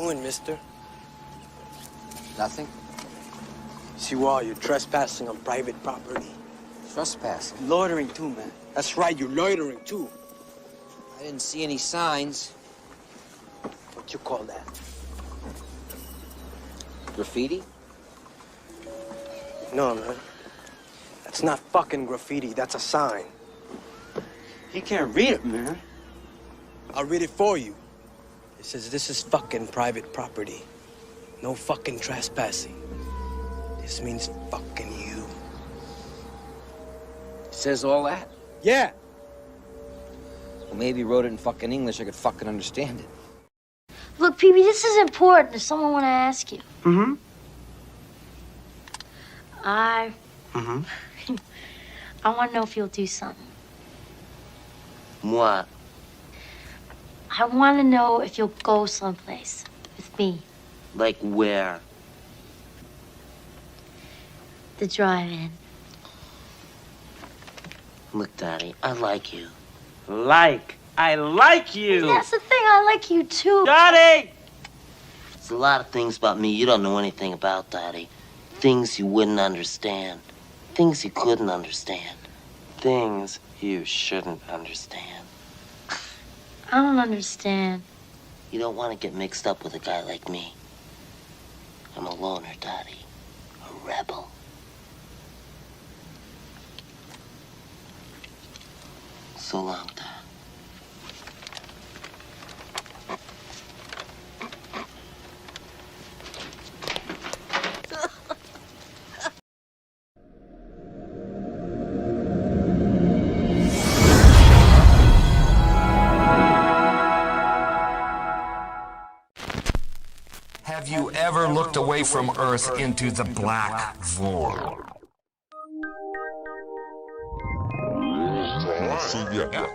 doing, mister? Nothing? Yes, you are. You're trespassing on private property. Trespassing? Loitering, too, man. That's right, you're loitering, too. I didn't see any signs. What you call that? Graffiti? No, man. That's not fucking graffiti. That's a sign. He can't read it, man. I'll read it for you. It says this is fucking private property. No fucking trespassing. This means fucking you. It says all that? Yeah. Well, maybe he wrote it in fucking English. I could fucking understand it. Look, Pee-wee, this is important. There's someone I want to ask you. Mm-hmm. I want to know if you'll do something. What? I want to know if you'll go someplace with me. Like where? The drive-in. Look, Daddy, I like you. I like you! That's the thing, I like you too. Daddy! There's a lot of things about me you don't know anything about, Daddy. Things you wouldn't understand. Things you couldn't understand. Things you shouldn't understand. I don't understand. You don't want to get mixed up with a guy like me. I'm a loner, Daddy. A rebel. So long, Dad. Have you ever looked away from Earth into the black void?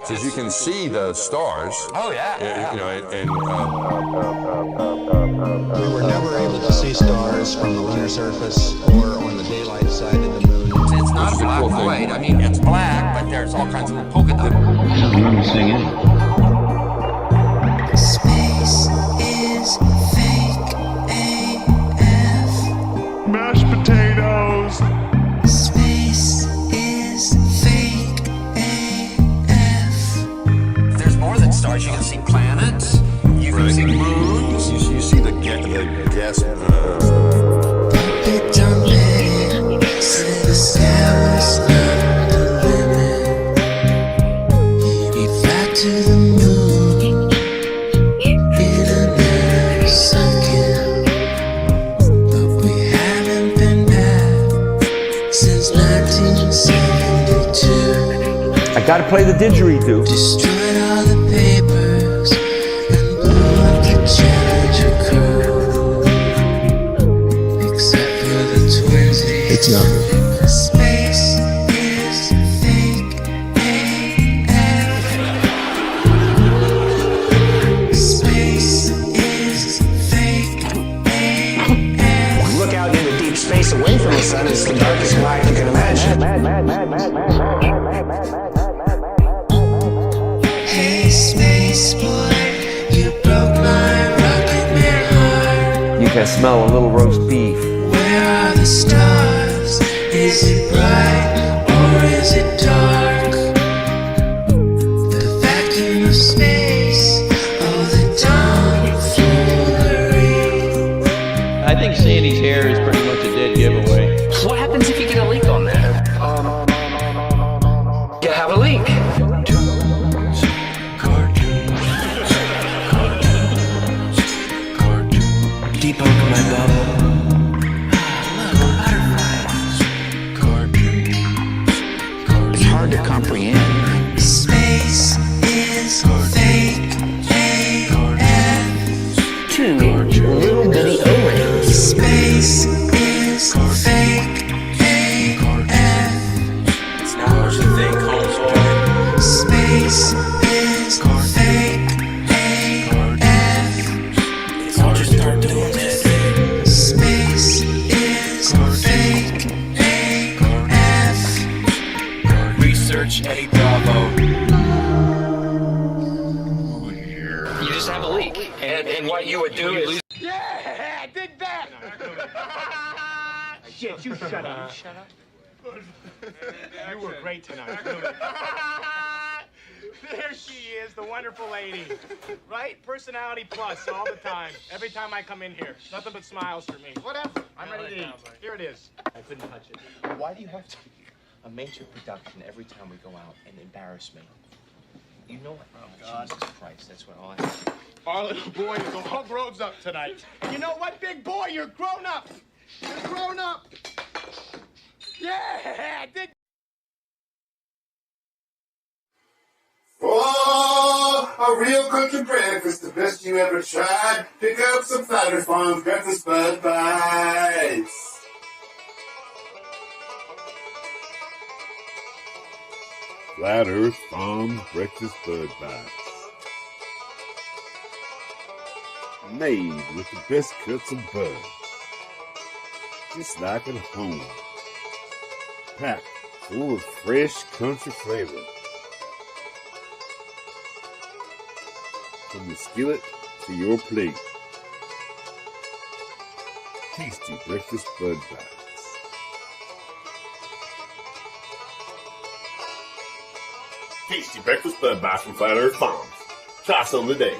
Because you can see the stars. Oh, yeah. You know, and we were never able to see stars from the lunar surface or on the daylight side of the moon. It's not a black void. I mean, it's black, but there's all kinds of little polka dots. I don't understand anything. Space is fake AF. Mashed potatoes. Space is fake AF. There's more than stars. You can see planets. You can see moons. you see the gas. But don't let it say the sky was not the limit. Maybe fly to the moon in another second. But we haven't been back since 1972. I gotta play the didgeridoo. Destroyed all the papers and blew up the Challenger crew. Except for the twinsies. It's not. Space is fake AF. Space is fake AF. Look out into deep space away from the sun, it's the darkest night you can imagine. Hey, space boy, you broke my rocket man heart. You can smell a little roast beef. Where are the stars? Is it bright or is it dark? The vacuum of space, oh the tomfoolery. I think Sandy's hair is pretty much a dead giveaway. What happens if you get a leak on that? You have a leak. Deep over my bubble. It's hard to comprehend. Space is fake AF. Two little bitty O-rings. Space is fake AF. It's not what you think, Holmes boy. Space is fake AF. I'll just start doing this. Space is fake AF. Research Eddie Bravo. You just have a leak. And what you would do is Yeah, I did that. Shit, you shut up. You shut up. You were great tonight. There she is, the wonderful lady. Right? Personality plus all the time. Every time I come in here. Nothing but smiles for me. Whatever. I'm ready to eat. Here it is. I couldn't touch it. Why do you have to a major production every time we go out and embarrass me? You know what? Oh, God. Jesus Christ, that's what all I have. Our little boy is all grown up tonight. And you know what, big boy? You're grown up. You're grown up. Yeah, I did. Oh, a real country breakfast, the best you ever tried. Pick up some Flatter Farms breakfast Bud Bites. Flat Earth Farms breakfast Bud Bites. Made with the best cuts of bud. Just like at home. Packed full of fresh country flavor. From the skillet to your plate. Tasty breakfast Bud Bites. Tasty breakfast Bud Bites from Flat Earth Farms. Try some today.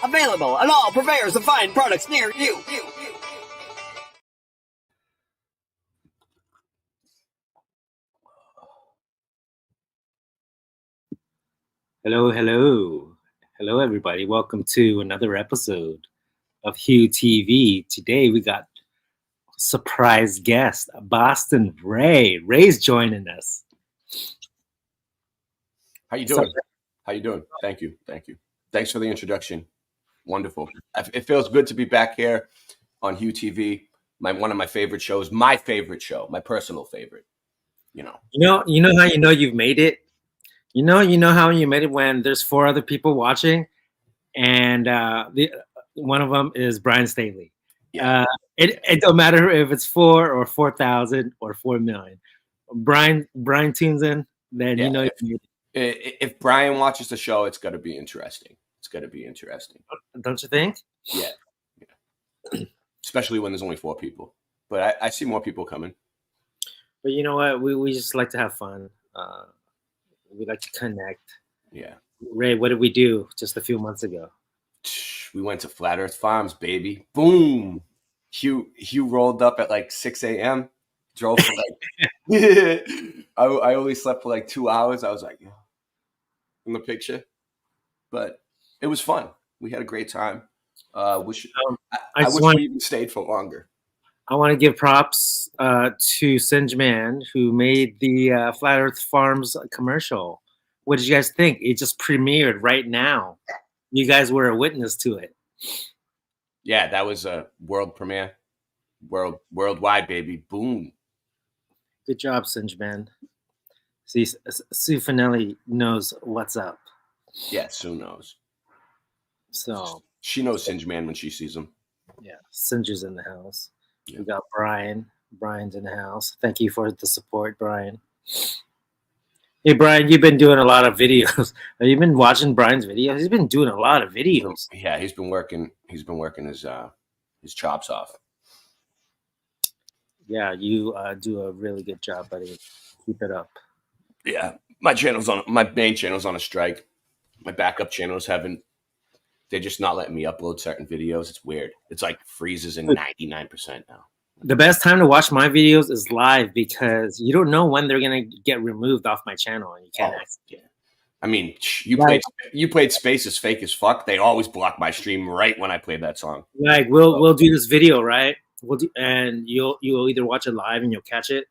Available at all purveyors of fine products near you. Hello, everybody. Welcome to another episode of Hieu TV. Today we got surprise guest, Boston Ray. Ray's joining us. How you doing? How you doing? Thank you. Thanks for the introduction. Wonderful. It feels good to be back here on Hieu TV. One of my favorite shows. My favorite show. My personal favorite. You know how you've made it. You know how you made it when there's 4 other people watching, and one of them is Brian Staley. Yeah. It don't matter if it's 4 or 4,000 or 4 million. Brian tunes in, then yeah, you know. If Brian watches the show, it's going to be interesting. Don't you think? Yeah. Especially when there's only 4 people. But I see more people coming. But you know what? We just like to have fun. We like to connect. Yeah. Ray, what did we do just a few months ago? We went to Flat Earth Farms, baby. Boom. Hieu rolled up at like 6 a.m. Drove for like I only slept for like 2 hours. I was like, in the picture. But it was fun. We had a great time. I wish we even stayed for longer. I want to give props to Singe Man, who made the Flat Earth Farms commercial. What did you guys think? It just premiered right now. You guys were a witness to it. Yeah, that was a world premiere. Worldwide, baby. Boom. Good job, Singe Man. See, Sue Finelli knows what's up. Yeah, Sue knows. So she knows Singe Man when she sees him. Yeah, Singer's in the house. Yeah. We got Brian. Brian's in the house. Thank you for the support, Brian. Hey, Brian, you've been doing a lot of videos. Have you been watching Brian's videos? He's been doing a lot of videos. Yeah, he's been working his chops off. Yeah, you do a really good job, buddy. Keep it up. Yeah, my main channel's on a strike. My backup channels they're just not letting me upload certain videos. It's weird. It's like freezes in 99% now. The best time to watch my videos is live because you don't know when they're gonna get removed off my channel, and you can't. Yeah. I mean, you played Space is Fake as Fuck. They always block my stream right when I played that song. Like we'll do this video, right? And you'll either watch it live and you'll catch it,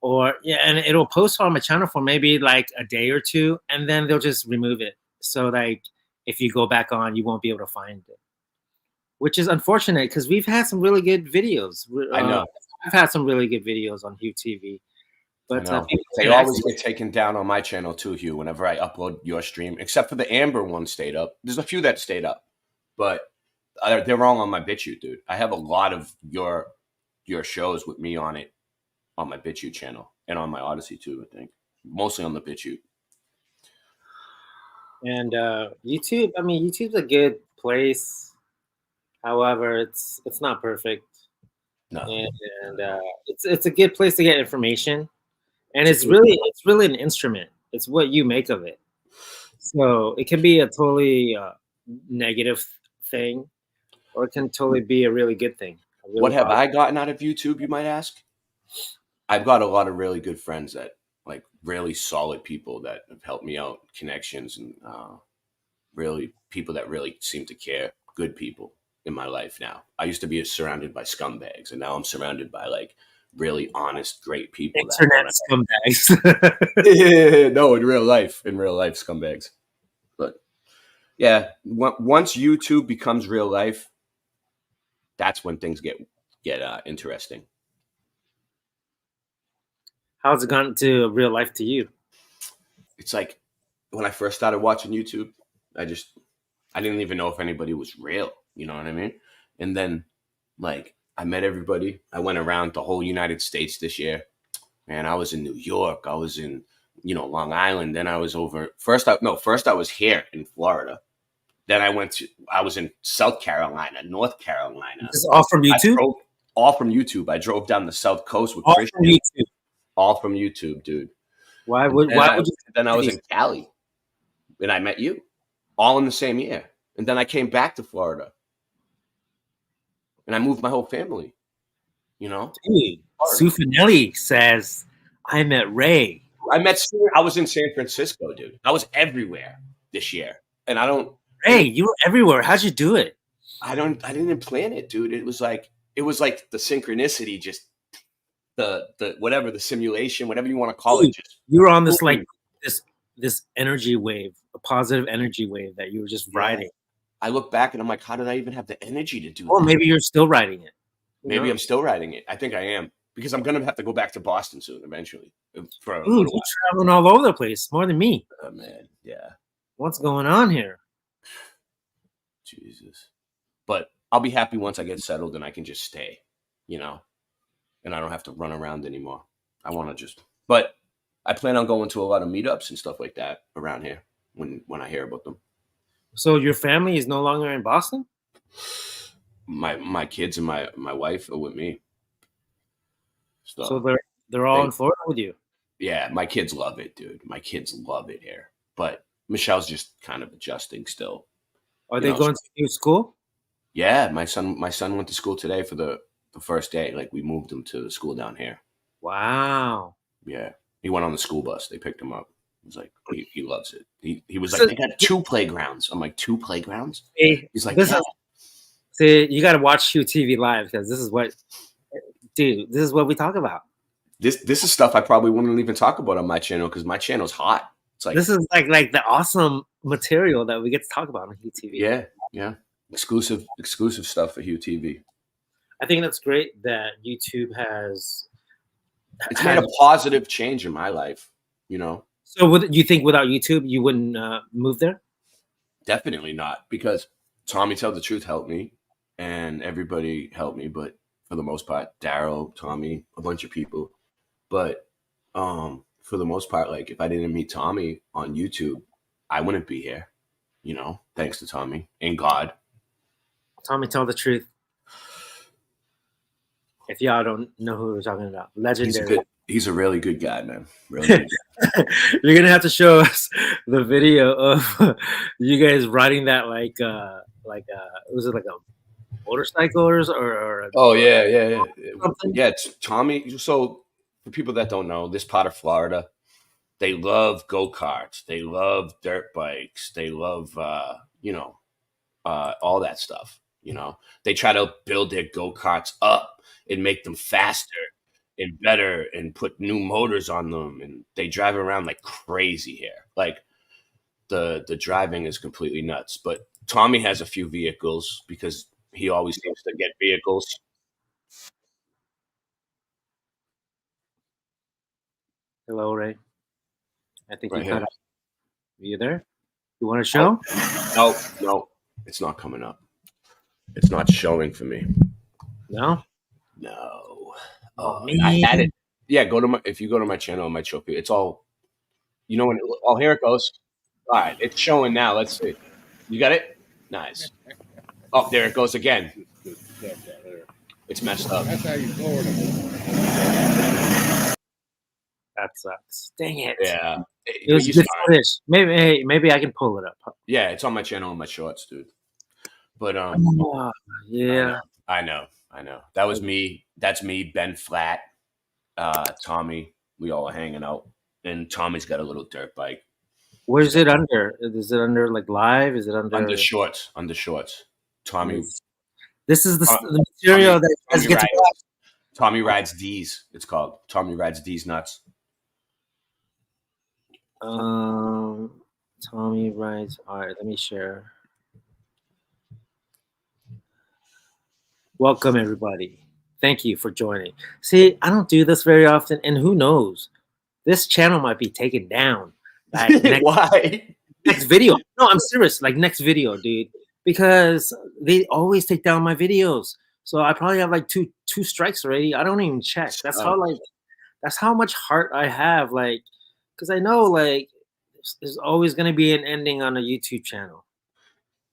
or and it'll post on my channel for maybe like a day or 2, and then they'll just remove it. So like if you go back on, you won't be able to find it, which is unfortunate because we've had some really good videos. I know. I've had some really good videos on Hieu TV. But they always get taken down on my channel too, Hieu, whenever I upload your stream, except for the Amber one stayed up. There's a few that stayed up, but they're wrong on my BitChute, dude. I have a lot of your shows with me on it on my BitChute channel and on my Odyssey too, I think. Mostly on the BitChute. And YouTube, I mean, YouTube's a good place. However, it's not perfect, No. and it's a good place to get information. And it's really an instrument. It's what you make of it. So it can be a totally negative thing, or it can totally be a really good thing. Really What have positive. I gotten out of YouTube, you might ask? I've got a lot of really good friends that, like, really solid people that have helped me out, connections, and really people that really seem to care. Good people in my life now. I used to be surrounded by scumbags, and now I'm surrounded by, like, really honest, great people. Internet scumbags. No, in real life, scumbags. But yeah, once YouTube becomes real life, that's when things get interesting. How's it gone to real life to you? It's like when I first started watching YouTube, I didn't even know if anybody was real. You know what I mean? And then, like, I met everybody. I went around the whole United States this year. Man, I was in New York. I was in, Long Island. Then I was first I was here in Florida. Then I was in South Carolina, North Carolina. This is all from YouTube? All from YouTube. I drove down the South Coast with All Christian. from YouTube. All from YouTube, dude. Why would you? Then I was in Cali, and I met you, all in the same year. And then I came back to Florida, and I moved my whole family. Dude, Sufinelli says I met Ray. I was in San Francisco, dude. I was everywhere this year, and I don't. Ray, you were everywhere. How'd you do it? I didn't plan it, dude. It was like the synchronicity, just the whatever, the simulation, whatever you want to call it. Just you were on this like this energy wave, a positive energy wave that you were just riding. I look back and I'm like, how did I even have the energy to do that? Well, maybe you're still riding it. Maybe I'm still riding it. I think I am, because I'm gonna have to go back to Boston soon, eventually. For a Dude, you're traveling all over the place, more than me. Oh man, yeah. What's going on here? Jesus. But I'll be happy once I get settled and I can just stay, and I don't have to run around anymore. I want to but I plan on going to a lot of meetups and stuff like that around here when I hear about them. So your family is no longer in Boston? My kids and my wife are with me. So they're all in Florida with you? Yeah, my kids love it, dude. My kids love it here. But Michelle's just kind of adjusting still. Are they going to new school? Yeah, my son went to school today for the first day. Like, we moved him to the school down here. Wow. Yeah, he went on the school bus. They picked him up. He was like, he loves it. He was like, they got 2 playgrounds. I'm like, 2 playgrounds? He's like, see, you got to watch Hieu TV live, because this is what we talk about. This is stuff I probably wouldn't even talk about on my channel, because my channel's hot. It's like, this is like the awesome material that we get to talk about on Hieu TV. Yeah. Exclusive stuff for Hieu TV. I think that's great that YouTube has. It's made a positive change in my life, So you think without YouTube, you wouldn't move there? Definitely not, because Tommy Tell the Truth helped me, and everybody helped me, but for the most part, Daryl, Tommy, a bunch of people. But for the most part, like, if I didn't meet Tommy on YouTube, I wouldn't be here, thanks to Tommy and God. Tommy Tell the Truth. If y'all don't know who we're talking about, legendary. He's a really good guy, man. Really good guy. You're gonna have to show us the video of you guys riding that was it like a motorcycle or oh yeah. It's Tommy. So for people that don't know, this part of Florida, they love go-karts, they love dirt bikes, they love all that stuff. They try to build their go-karts up and make them faster and better and put new motors on them, and they drive around like crazy here. Like, the driving is completely nuts. But Tommy has a few vehicles because he always seems to get vehicles. Hello, Ray. I think Right you cut here. out. Are you there? You want to show? No, it's not coming up. It's not showing for me. No. Oh, I had it. Yeah, if you go to my channel, it might show you. It's all, when oh, here it goes. All right, it's showing now. Let's see. You got it? Nice. Oh, there it goes again. It's messed up. That's how you Florida. That sucks. Dang it. Yeah. It was good footage. Maybe I can pull it up. Yeah, it's on my channel and my shorts, dude. But yeah. I know. That was me. That's me, Ben Flat, Tommy. We all are hanging out. And Tommy's got a little dirt bike. Where's it under? Is it under like live? Is it under shorts? Tommy. This is the material that Tommy gets rides, Tommy rides D's. It's called Tommy rides D's nuts. Tommy rides. All right, let me share. Welcome everybody. Thank you for joining. See, I don't do this very often, and who knows? This channel might be taken down. Like Why? Next video. No, I'm serious. Like next video, dude. Because they always take down my videos. So I probably have like two strikes already. I don't even check. That's how much heart I have. Like, because I know like there's always gonna be an ending on a YouTube channel.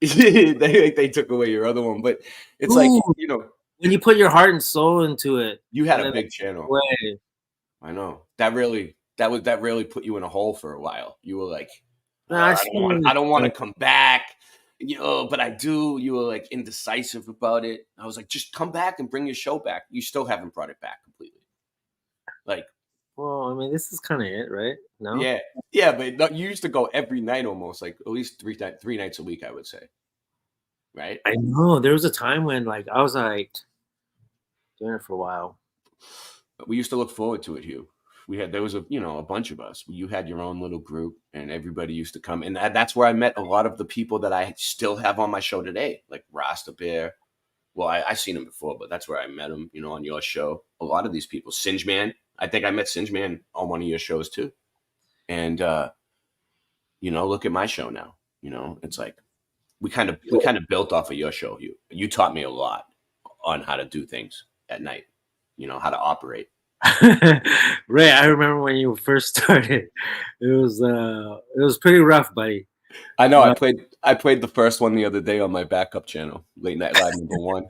they took away your other one, but it's like, you know, when you put your heart and soul into it. You had a big channel. I know. That really put you in a hole for a while. You were like, I don't want to come back, you know, but I do. You were like indecisive about it. I was like, just come back and bring your show back. You still haven't brought it back completely. Like, well, I mean, this is kind of it, right? No. Yeah, but you used to go every night almost, like at least three nights a week, I would say. Right? I know. There was a time when like I was like doing it for a while. But we used to look forward to it, Hieu. There was a bunch of us. You had your own little group, and everybody used to come. And that's where I met a lot of the people that I still have on my show today, like Rasta Bear. Well, I've seen him before, but that's where I met him, you know, on your show. A lot of these people. Singe Man. I think I met Singe Man on one of your shows too. And you know, look at my show now. You know, it's like we kind of built off of your show. You taught me a lot on how to do things at night. You know, how to operate. Ray, I remember when you first started. It was pretty rough, buddy. I know. I played the first one the other day on my backup channel, Late Night Live #1,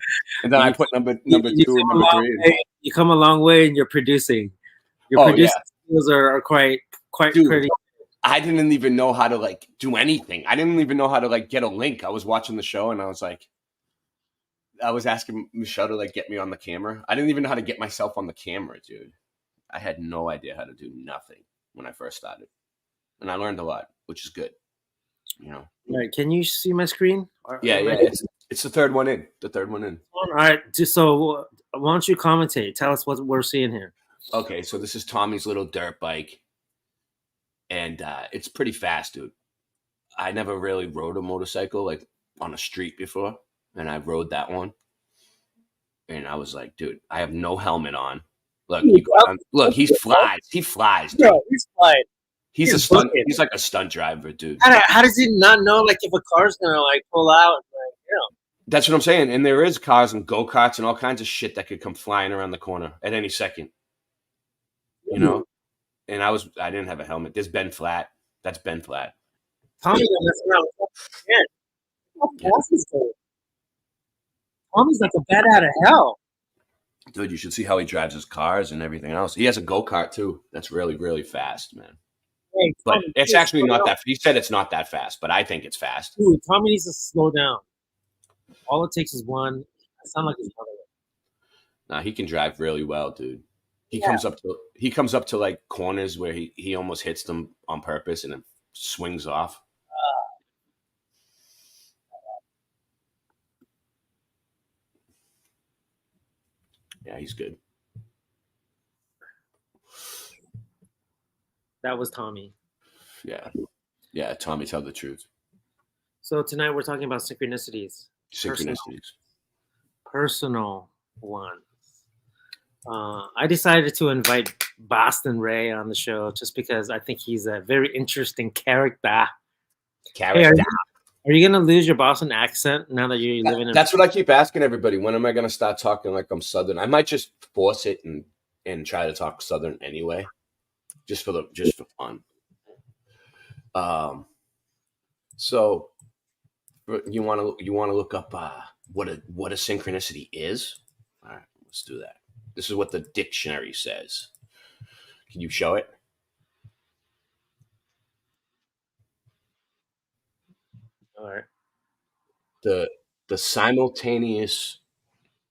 and then I put number 2 and number 3. You come a long way in your producing. Your producing skills are quite Dude, pretty. I didn't even know how to like do anything. I didn't even know how to like get a link. I was watching the show and I was asking Michelle to like get me on the camera. I didn't even know how to get myself on the camera, dude. I had no idea how to do nothing when I first started, and I learned a lot, which is good. You know. All right, can you see my screen? Yeah. It's the third one in. All right, so why don't you commentate? Tell us what we're seeing here. Okay, so this is Tommy's little dirt bike, and it's pretty fast, dude. I never really rode a motorcycle like on a street before, and I rode that one, and I was like, dude, I have no helmet on. Look, he flies. He flies, dude. Bro, he's flying. He's a stunt. He's like a stunt driver, dude. How does he not know like if a car's gonna like pull out? Like, you know. That's what I'm saying. And there is cars and go-karts and all kinds of shit that could come flying around the corner at any second. You know? And I didn't have a helmet. There's Ben Flat. That's Ben Flat. Tommy mess around. Tommy's like a bat out of hell. Dude, you should see how he drives his cars and everything else. He has a go-kart too. That's really, really fast, man. Hey, but it's actually not that. He said it's not that fast, but I think it's fast. Dude, Tommy needs to slow down. All it takes is one. I sound like his brother. Nah, he can drive really well, dude. He comes up to like corners where he almost hits them on purpose and then swings off. Yeah, he's good. That was Tommy. Yeah, Tommy, tell the truth. So tonight we're talking about synchronicities. Personal ones. I decided to invite Boston Ray on the show just because I think he's a very interesting character. Hey, are you gonna lose your Boston accent now that you're living in? That's what I keep asking everybody. When am I gonna start talking like I'm Southern? I might just force it and try to talk Southern anyway, just for fun. So you want to look up what a synchronicity is? All right, let's do that. This is what the dictionary says. Can you show it? All right. The simultaneous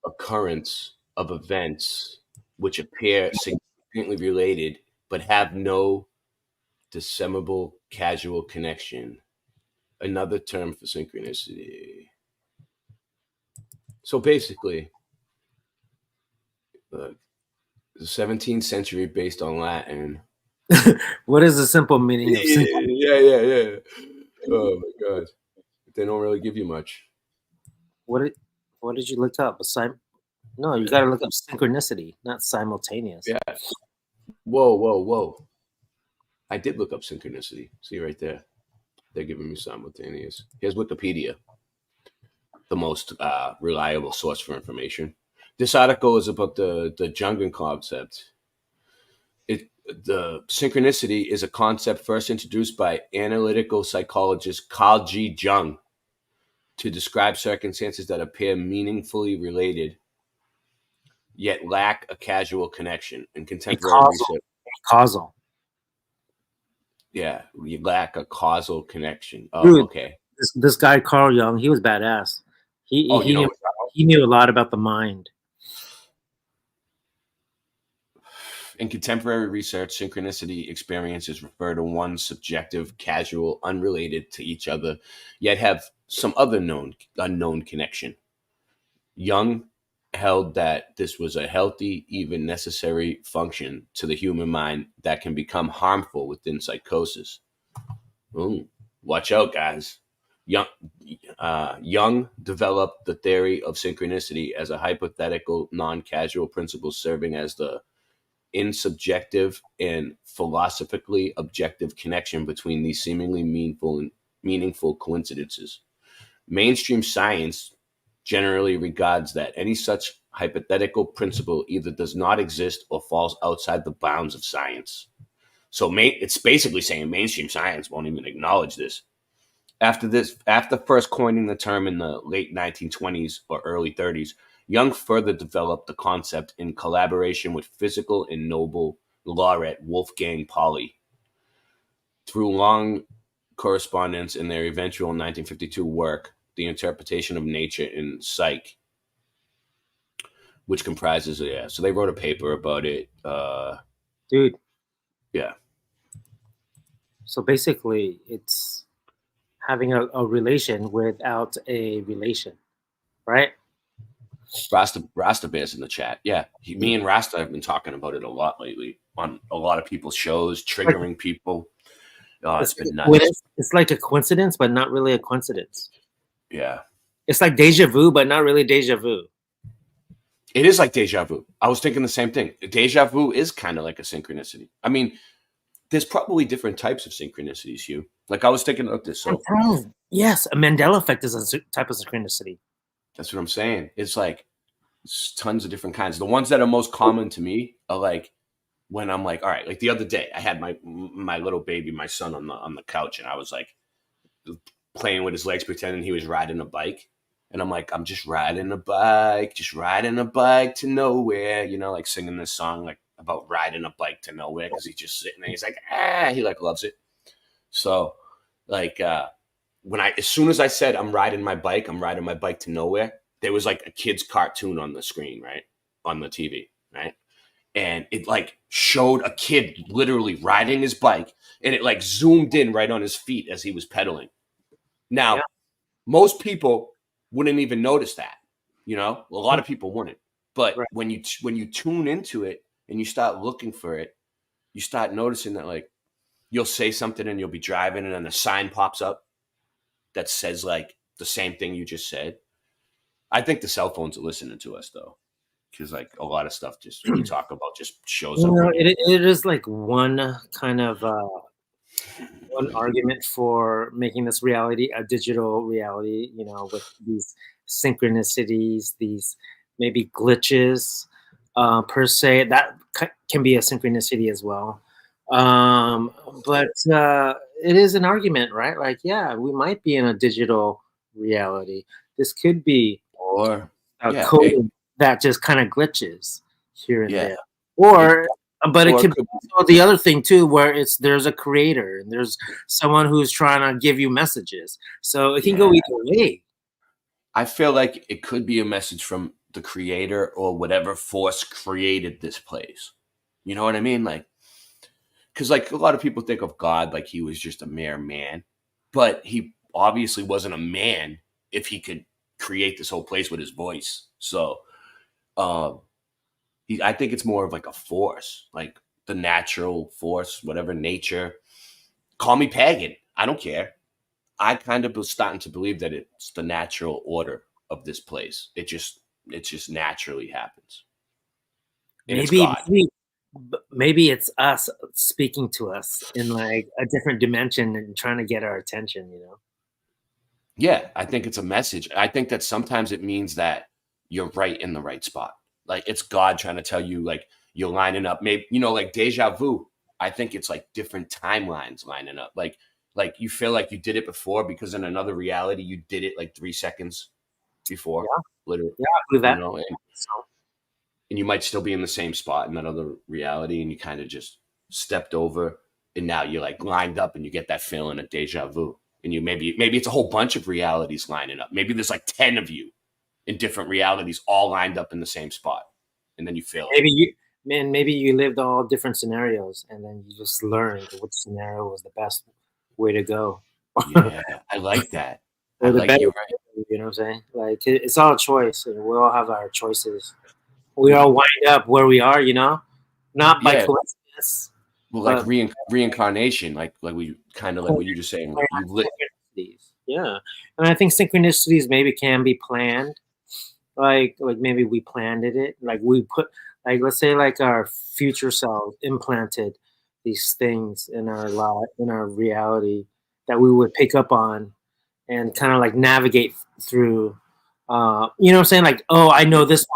occurrence of events which appear significantly related but have no discernible causal connection. Another term for synchronicity. So basically, the 17th century based on Latin. What is the simple meaning of synchronicity? Yeah. Oh my god, they don't really give you much. What did you look up? No, you got to look up synchronicity, not simultaneous. Yeah. Whoa. I did look up synchronicity. See right there. They're giving me simultaneous. Here's Wikipedia, the most reliable source for information. This article is about the Jungen concept. The synchronicity is a concept first introduced by analytical psychologist Carl G. Jung to describe circumstances that appear meaningfully related yet lack a causal connection. In contemporary research, causal. Yeah, you lack a causal connection. Oh, Dude, okay. This guy Carl Jung, he was badass. He knew a lot about the mind. In contemporary research, synchronicity experiences refer to one subjective, casual, unrelated to each other, yet have some other unknown connection. Jung held that this was a healthy, even necessary function to the human mind that can become harmful within psychosis. Ooh, watch out, guys. Jung developed the theory of synchronicity as a hypothetical, non-causal principle serving as the insubjective and philosophically objective connection between these seemingly meaningful coincidences. Mainstream science generally regards that any such hypothetical principle either does not exist or falls outside the bounds of science. So it's basically saying mainstream science won't even acknowledge this. After first coining the term in the late 1920s or early 30s, Jung further developed the concept in collaboration with physical and Nobel laureate Wolfgang Pauli. Through long correspondence in their eventual 1952 work, The Interpretation of Nature in Psyche, which comprises, so they wrote a paper about it. Dude. Yeah. So basically, it's having a relation without a relation, right? Rasta Bear's in the chat. Yeah, me and Rasta have been talking about it a lot lately on a lot of people's shows, triggering people. It's been nuts. It's like a coincidence, but not really a coincidence. Yeah. It's like deja vu, but not really deja vu. It is like deja vu. I was thinking the same thing. Deja vu is kind of like a synchronicity. I mean, there's probably different types of synchronicities, Hieu. Like I was thinking of this. So yes, a Mandela effect is a type of synchronicity. That's what I'm saying. It's like tons of different kinds. The ones that are most common to me are like when I'm like, all right, like the other day, I had my little baby, my son, on the couch, and I was like playing with his legs, pretending he was riding a bike. And I'm like, I'm just riding a bike to nowhere, like singing this song like about riding a bike to nowhere because he's just sitting there. He's like, he like loves it. So like as soon as I said I'm riding my bike to nowhere, there was like a kid's cartoon on the screen, right? On the TV, right? And it like showed a kid literally riding his bike, and it like zoomed in right on his feet as he was pedaling. Now, most people wouldn't even notice that, a lot of people wouldn't. But when you tune into it and you start looking for it, you start noticing that like you'll say something and you'll be driving and then a sign pops up that says like the same thing you just said. I think the cell phones are listening to us though, because like a lot of stuff just we talk about just shows up. It is like one kind of one argument for making this reality a digital reality, with these synchronicities, these maybe glitches per se. That can be a synchronicity as well. But it is an argument, right? Like, yeah, we might be in a digital reality. This could be Or a yeah, coding that just kind of glitches here and yeah, there, or but it or it could be could also the other thing too, where there's a creator and there's someone who's trying to give you messages, so it can go yeah. either way. I feel like it could be a message from the creator or whatever force created this place. You know what I mean? Like, because like a lot of people think of God like he was just a mere man, but he obviously wasn't a man if he could create this whole place with his voice. So, um, I think it's more of like a force, like the natural force, whatever nature. Call me pagan. I don't care. I kind of was starting to believe that it's the natural order of this place. It just naturally happens, and it's Maybe, God. maybe it's us speaking to us in like a different dimension and trying to get our attention. Yeah, I think it's a message. I think that sometimes it means that you're right in the right spot. Like it's God trying to tell you, like you're lining up. Maybe like deja vu. I think it's like different timelines lining up. Like you feel like you did it before because in another reality you did it like 3 seconds before, Yeah, literally. yeah, I believe that. And you might still be in the same spot in that other reality, and you kind of just stepped over, and now you're like lined up, and you get that feeling of deja vu. And you maybe it's a whole bunch of realities lining up. Maybe there's like 10 of you in different realities all lined up in the same spot, and then you feel it. Maybe you lived all different scenarios, and then you just learned which scenario was the best way to go. Yeah, I like that. Or the better, you're right. you know what I'm saying? Like it's all a choice, and we all have our choices. We all wind up where we are, not by Yeah. coincidence. Well, like but reincarnation, like we kind of like what you're just saying. Like you lit. synchronicities. Yeah, and I think synchronicities maybe can be planned. Like maybe we planned it. Like we put, like let's say like our future self implanted these things in our life, in our reality that we would pick up on and kind of like navigate through. You know what I'm saying? Like, oh, I know this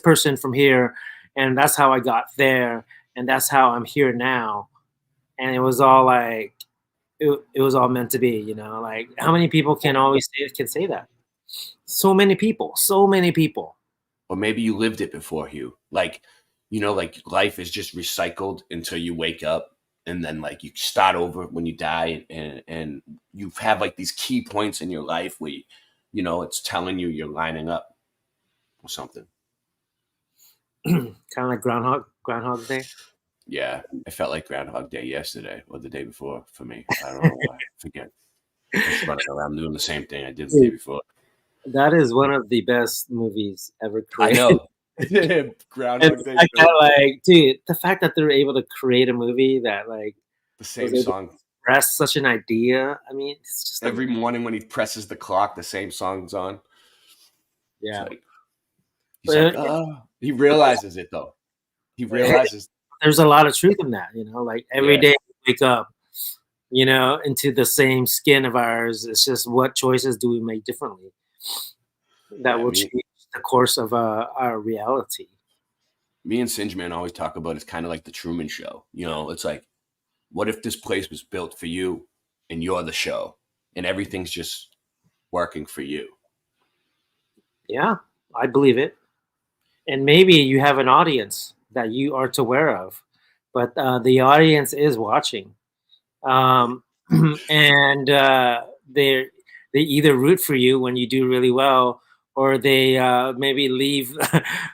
person from here, and that's how I got there, and that's how I'm here now. And it was all like it was all meant to be, Like how many people can say that? So many people, so many people. Or maybe you lived it before, Hugh. Like, like life is just recycled until you wake up, and then like you start over when you die, and you have like these key points in your life where it's telling you you're lining up or something. Kind of like Groundhog Day. Yeah, it felt like Groundhog Day yesterday or the day before for me. I don't know why. Forget. Just running around doing the same thing I did the day before. That is one of the best movies ever created. I know. Groundhog Day. Like, dude, the fact that they're able to create a movie that like the same song express such an idea. I mean, it's just every morning when he presses the clock, the same song's on. Yeah. He's like, he realizes it though. He realizes there's a lot of truth in that, like every day we wake up, into the same skin of ours. It's just what choices do we make differently that will change the course of our reality. Me and Singeman always talk about it's kind of like the Truman Show. It's like, what if this place was built for you and you're the show and everything's just working for you? Yeah, I believe it. And maybe you have an audience that you aren't aware of, but the audience is watching. And they either root for you when you do really well, or they maybe leave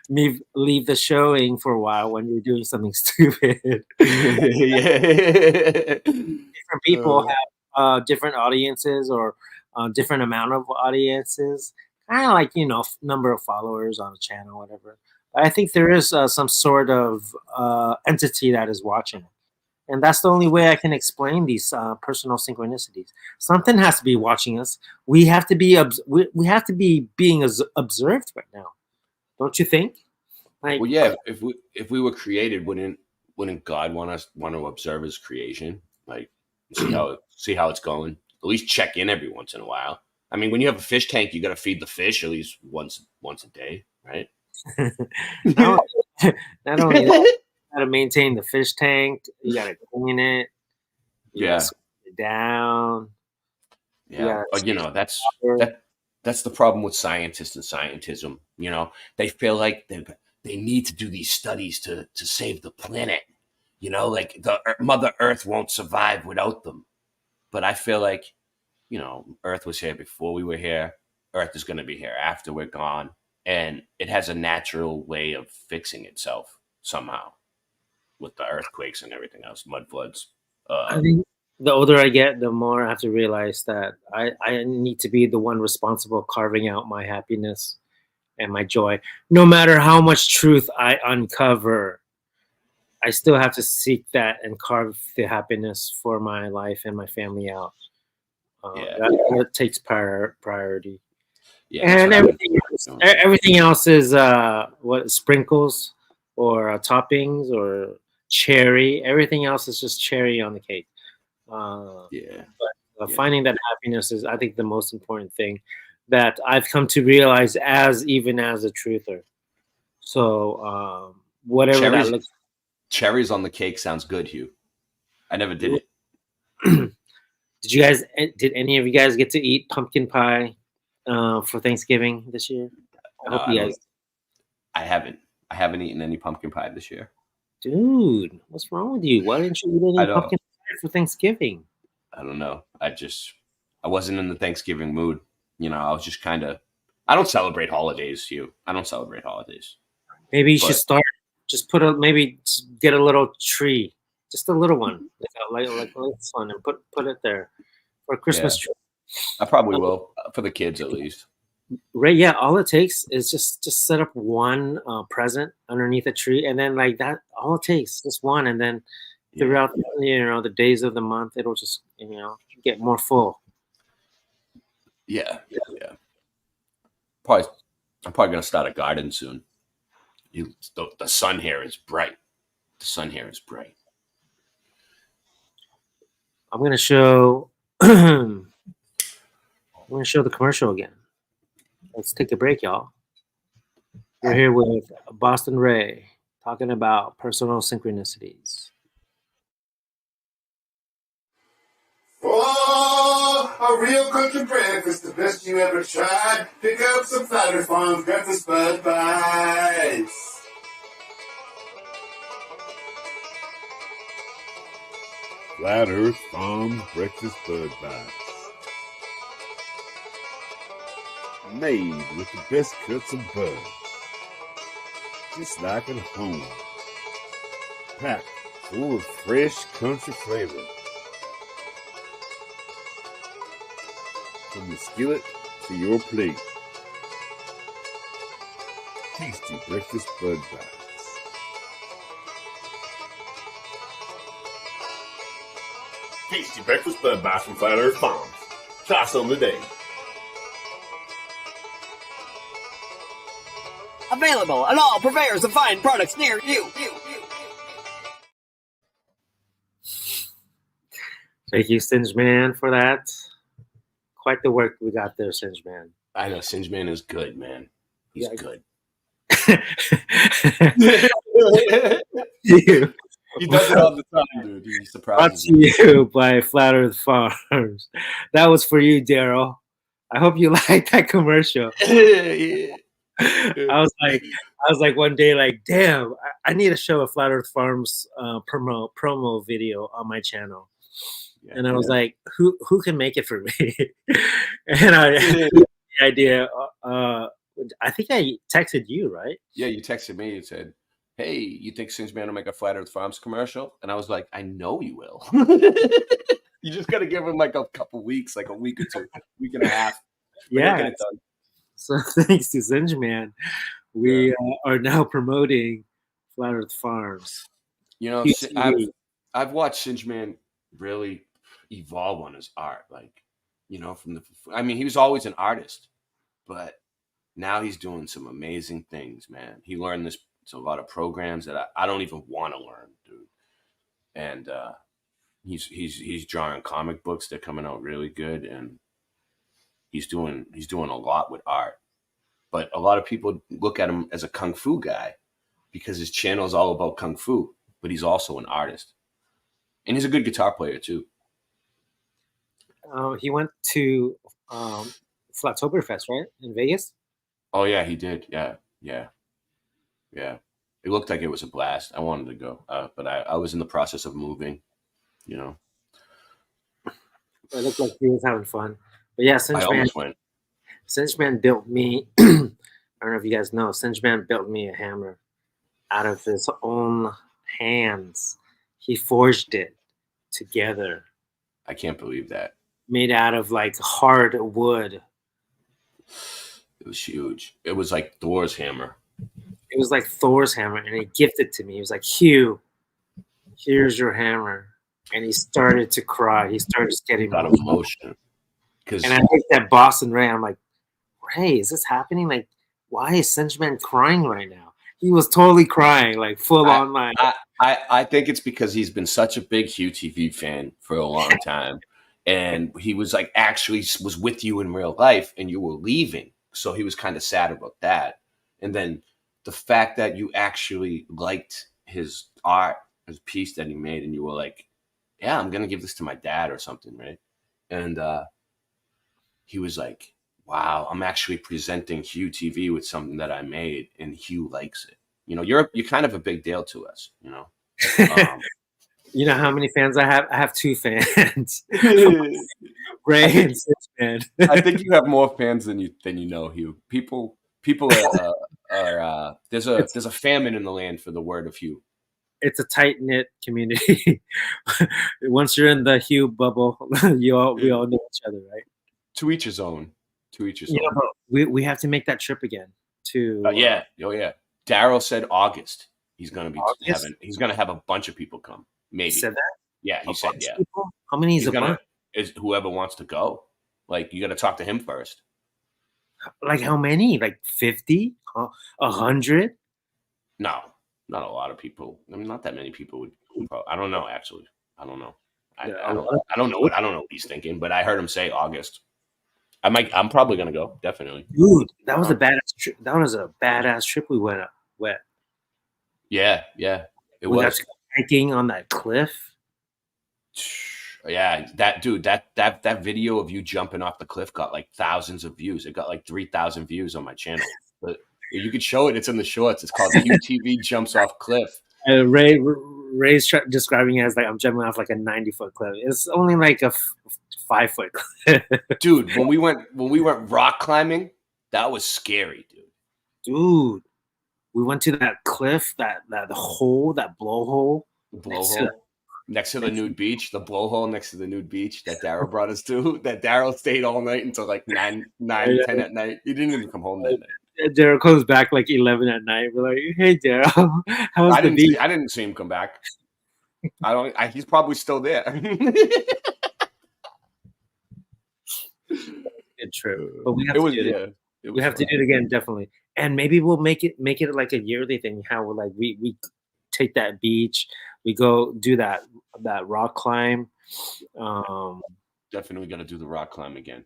the showing for a while when you're doing something stupid. Different people have different audiences or different amount of audiences, kind of like number of followers on a channel, whatever. But I think there is some sort of entity that is watching. And that's the only way I can explain these personal synchronicities. Something has to be watching us. We have to be we have to be being observed right now. Don't you think? Like, well, yeah. If we were created, wouldn't God want to observe His creation, like see how it's going? At least check in every once in a while. I mean, when you have a fish tank, you got to feed the fish at least once a day, right? Not only that, you got to maintain the fish tank. You got to clean it. Yeah. down. Yeah, but that's the problem with scientists and scientism. They feel like they need to do these studies to save the planet. Like Mother Earth won't survive without them. But I feel like, Earth was here before we were here. Earth is going to be here after we're gone, and it has a natural way of fixing itself somehow with the earthquakes and everything else, mud floods. I think the older I get, the more I have to realize that I need to be the one responsible carving out my happiness and my joy. No matter how much truth I uncover, I still have to seek that and carve the happiness for my life and my family out. That takes priority. Yeah, And everything else is what sprinkles or toppings or cherry. Everything else is just cherry on the cake. But finding that happiness is, I think, the most important thing that I've come to realize even as a truther. So whatever that looks. Cherries on the cake sounds good, Hieu. I never did it. Did any of you guys get to eat pumpkin pie for Thanksgiving this year? I hope you guys. I haven't eaten any pumpkin pie this year. Dude, what's wrong with you? Why didn't you eat any pumpkin pie for Thanksgiving? I don't know. I wasn't in the Thanksgiving mood. I was just kind of. I don't celebrate holidays, Hieu. I don't celebrate holidays. Maybe you should start. Just get a little tree, just a little one, like this one, and put it there for a Christmas tree. I probably will for the kids at least. Right? Yeah. All it takes is just set up one present underneath a tree, and then like that. All it takes just one, and then throughout the days of the month, it'll just get more full. Yeah. I'm probably gonna start a garden soon. The sun here is bright. I'm gonna show. I'm gonna show the commercial again. Let's take a break, y'all. We're here with Boston Ray talking about personal synchronicities. Oh, a real country breakfast, the best you ever tried. Pick up some Flattery Farms breakfast Bud Bites. Flat Earth Farms breakfast Bud Bites. Made with the best cuts of bud. Just like at home. Packed full of fresh country flavor. From the skillet to your plate. Tasty breakfast Bud Bites. Tasty breakfast Bud Bites from Flat Earth Farms. Try some today. Available at all purveyors of fine products near you. Thank you, Singe Man, for that. Quite the work we got there, Singe Man. I know Singe Man is good, man. He's good. He does it all the time, dude. He surprises me. Brought to you by Flat Earth Farms. That was for you, Daryl. I hope you liked that commercial. I was like one day, like, damn, I need to show a Flat Earth Farms promo video on my channel. Yeah, and I was like, who can make it for me? And I had the idea. I think I texted you, right? Yeah, you texted me. You said, hey, you think Singe Man will make a Flat Earth Farms commercial? And I was like, I know you will. You just got to give him like a couple weeks, like a week or two, week and a half. Yeah. Get it done. So thanks to Singe Man, we are now promoting Flat Earth Farms. I've watched Singe Man really evolve on his art. Like, he was always an artist, but now he's doing some amazing things, man. He learned a lot of programs that I don't even want to learn, dude. And he's drawing comic books. They're coming out really good, and he's doing a lot with art. But a lot of people look at him as a kung fu guy because his channel is all about kung fu, but he's also an artist. And he's a good guitar player too. He went to Flattoberfest, right, in Vegas. Oh yeah, he did. Yeah, yeah, yeah. It looked like it was a blast. I wanted to go, but I was in the process of moving. You know, It looked like he was having fun. But yeah, I almost went. Cinchman built me. I don't know if you guys know. Cinchman built me a hammer out of his own hands. He forged it together, I can't believe that. made out of like hard wood. It was huge. It was like Thor's hammer. It was like Thor's hammer, and he gifted it to me. He was like, "Hieu, here's your hammer." And he started to cry. He started getting Got emotional. emotion. Because And I looked at Boston Ray. I'm like, Ray, is this happening? Like, why is Cinchman crying right now? He was totally crying, like full on. Like, I think it's because he's been such a big Hieu TV fan for a long time, and he was like actually was with you in real life, and you were leaving, so he was kind of sad about that. And then the fact that you actually liked his art, his piece that he made, and you were like, "Yeah, I'm gonna give this to my dad or something," right? And he was like, "Wow, I'm actually presenting Hieu TV with something that I made, and Hieu likes it." You know, you're kind of a big deal to us. You know, you know how many fans I have? I have 2 fans, Ray and Cinchman. I think you have more fans than you know, Hieu. People are there's a famine in the land for the word of Hieu. It's a tight knit community. Once you're in the Hieu bubble, we all know each other, right? To each his own. To each his Yeah, own. but we have to make that trip again. To Yeah, oh yeah. Daryl said August. He's gonna be August? he's gonna have a bunch of people come. Maybe. He said that? Yeah, he A said bunch yeah. of people? How many is He's a gonna bunch? is whoever wants to go. Like you got to talk to him first. Like how many? Like 50? 100? No, not a lot of people. I mean, not that many people would. I don't know. Actually, I don't know. I don't know what he's thinking. But I heard him say August. I'm probably gonna go. Definitely. Dude, that was a badass trip. That was a badass trip we went. Yeah, yeah. It We got was. to go hiking on that cliff. Yeah, that video of you jumping off the cliff got like thousands of views. It got like 3,000 views on my channel. But you could show it. It's in the shorts. It's called Hieu TV jumps off cliff. Ray's describing it as like I'm jumping off like a 90-foot cliff. It's only like a 5-foot cliff. Dude, when we went rock climbing, that was scary, dude. Dude, we went to that cliff, that hole, that blowhole. Blowhole. Next to the nude beach, the blowhole next to the nude beach that Daryl brought us to. That Daryl stayed all night until like 9, 10 at night. He didn't even come home that night. Daryl comes back like 11 at night. We're like, "Hey, Daryl, how's the beach?" I didn't see him come back. He's probably still there. Good trip, but we have to do it. We have to fun. do it again, definitely. And maybe we'll make it like a yearly thing. How we're like we take that beach, we go do that rock climb. Definitely gonna do the rock climb again.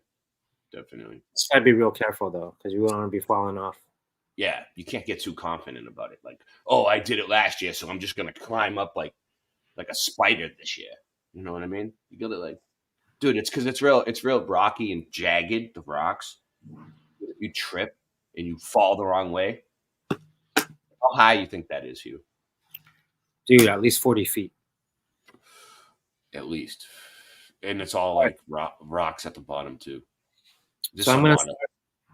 Definitely. Just gotta be real careful though, because you want to be falling off. Yeah, you can't get too confident about it. Like, oh, I did it last year, so I'm just gonna climb up like a spider this year. You know what I mean? You gotta like, dude, it's because it's real rocky and jagged. The rocks. If you trip and you fall the wrong way, how high you think that is, Hieu? Dude, at least 40 feet. At least, and it's all like rocks at the bottom too. So I'm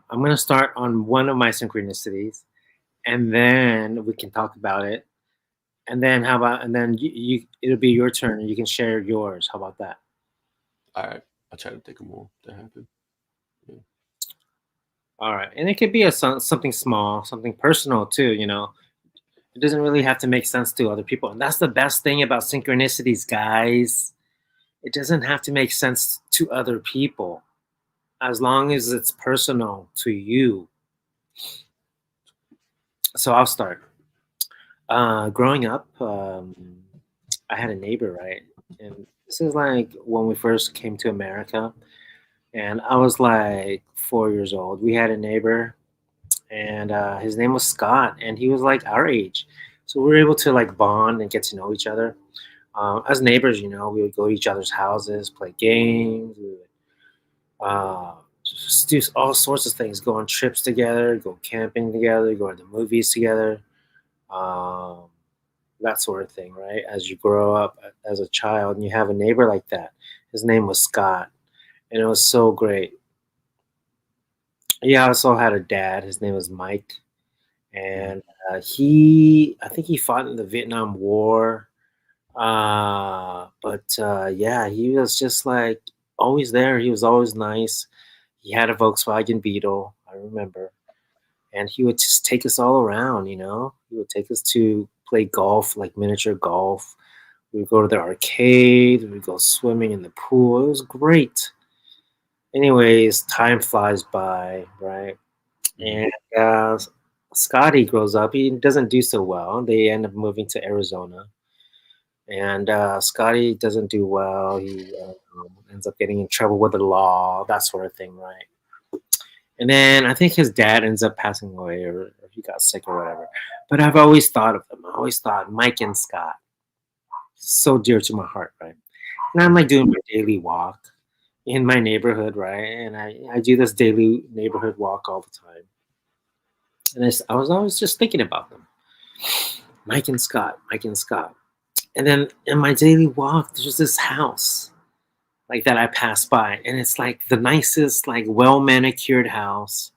gonna start on one of my synchronicities, and then we can talk about it. And then you it'll be your turn, and you can share yours. How about that? All right, I'll try to think of more to happen. Yeah. All right, and it could be something small, something personal too. You know, it doesn't really have to make sense to other people, and that's the best thing about synchronicities, guys. It doesn't have to make sense to other people, as long as it's personal to you. So I'll start. Growing up, I had a neighbor, right? And this is like when we first came to America, and I was like 4 years old. We had a neighbor, and his name was Scott, and he was like our age. So we were able to like bond and get to know each other. As neighbors, you know, we would go to each other's houses, play games. We would Just do all sorts of things. Go on trips together, go camping together, go to the movies together, um, that sort of thing, right? As you grow up as a child and you have a neighbor like that. His name was Scott, and it was so great. He also had a dad. His name was Mike, and I think he fought in the Vietnam War. But yeah, he was just like always there. He was always nice. He had a Volkswagen Beetle, I remember, and he would just take us all around. He would take us to play golf, like miniature golf. We'd go to the arcade. We'd go swimming in the pool. It was great. Anyways, time flies by, right? And Scotty grows up. He doesn't do so well. They end up moving to Arizona. And Scotty doesn't do well. He ends up getting in trouble with the law, that sort of thing, right? And then I think his dad ends up passing away, or he got sick or whatever. But I've always thought of them. I always thought Mike and Scott, so dear to my heart, right? And I'm like doing my daily walk in my neighborhood, right? And I do this daily neighborhood walk all the time. And I was always just thinking about them. Mike and Scott, Mike and Scott. And then in my daily walk, there's this house like that I pass by, and it's like the nicest, like well manicured house,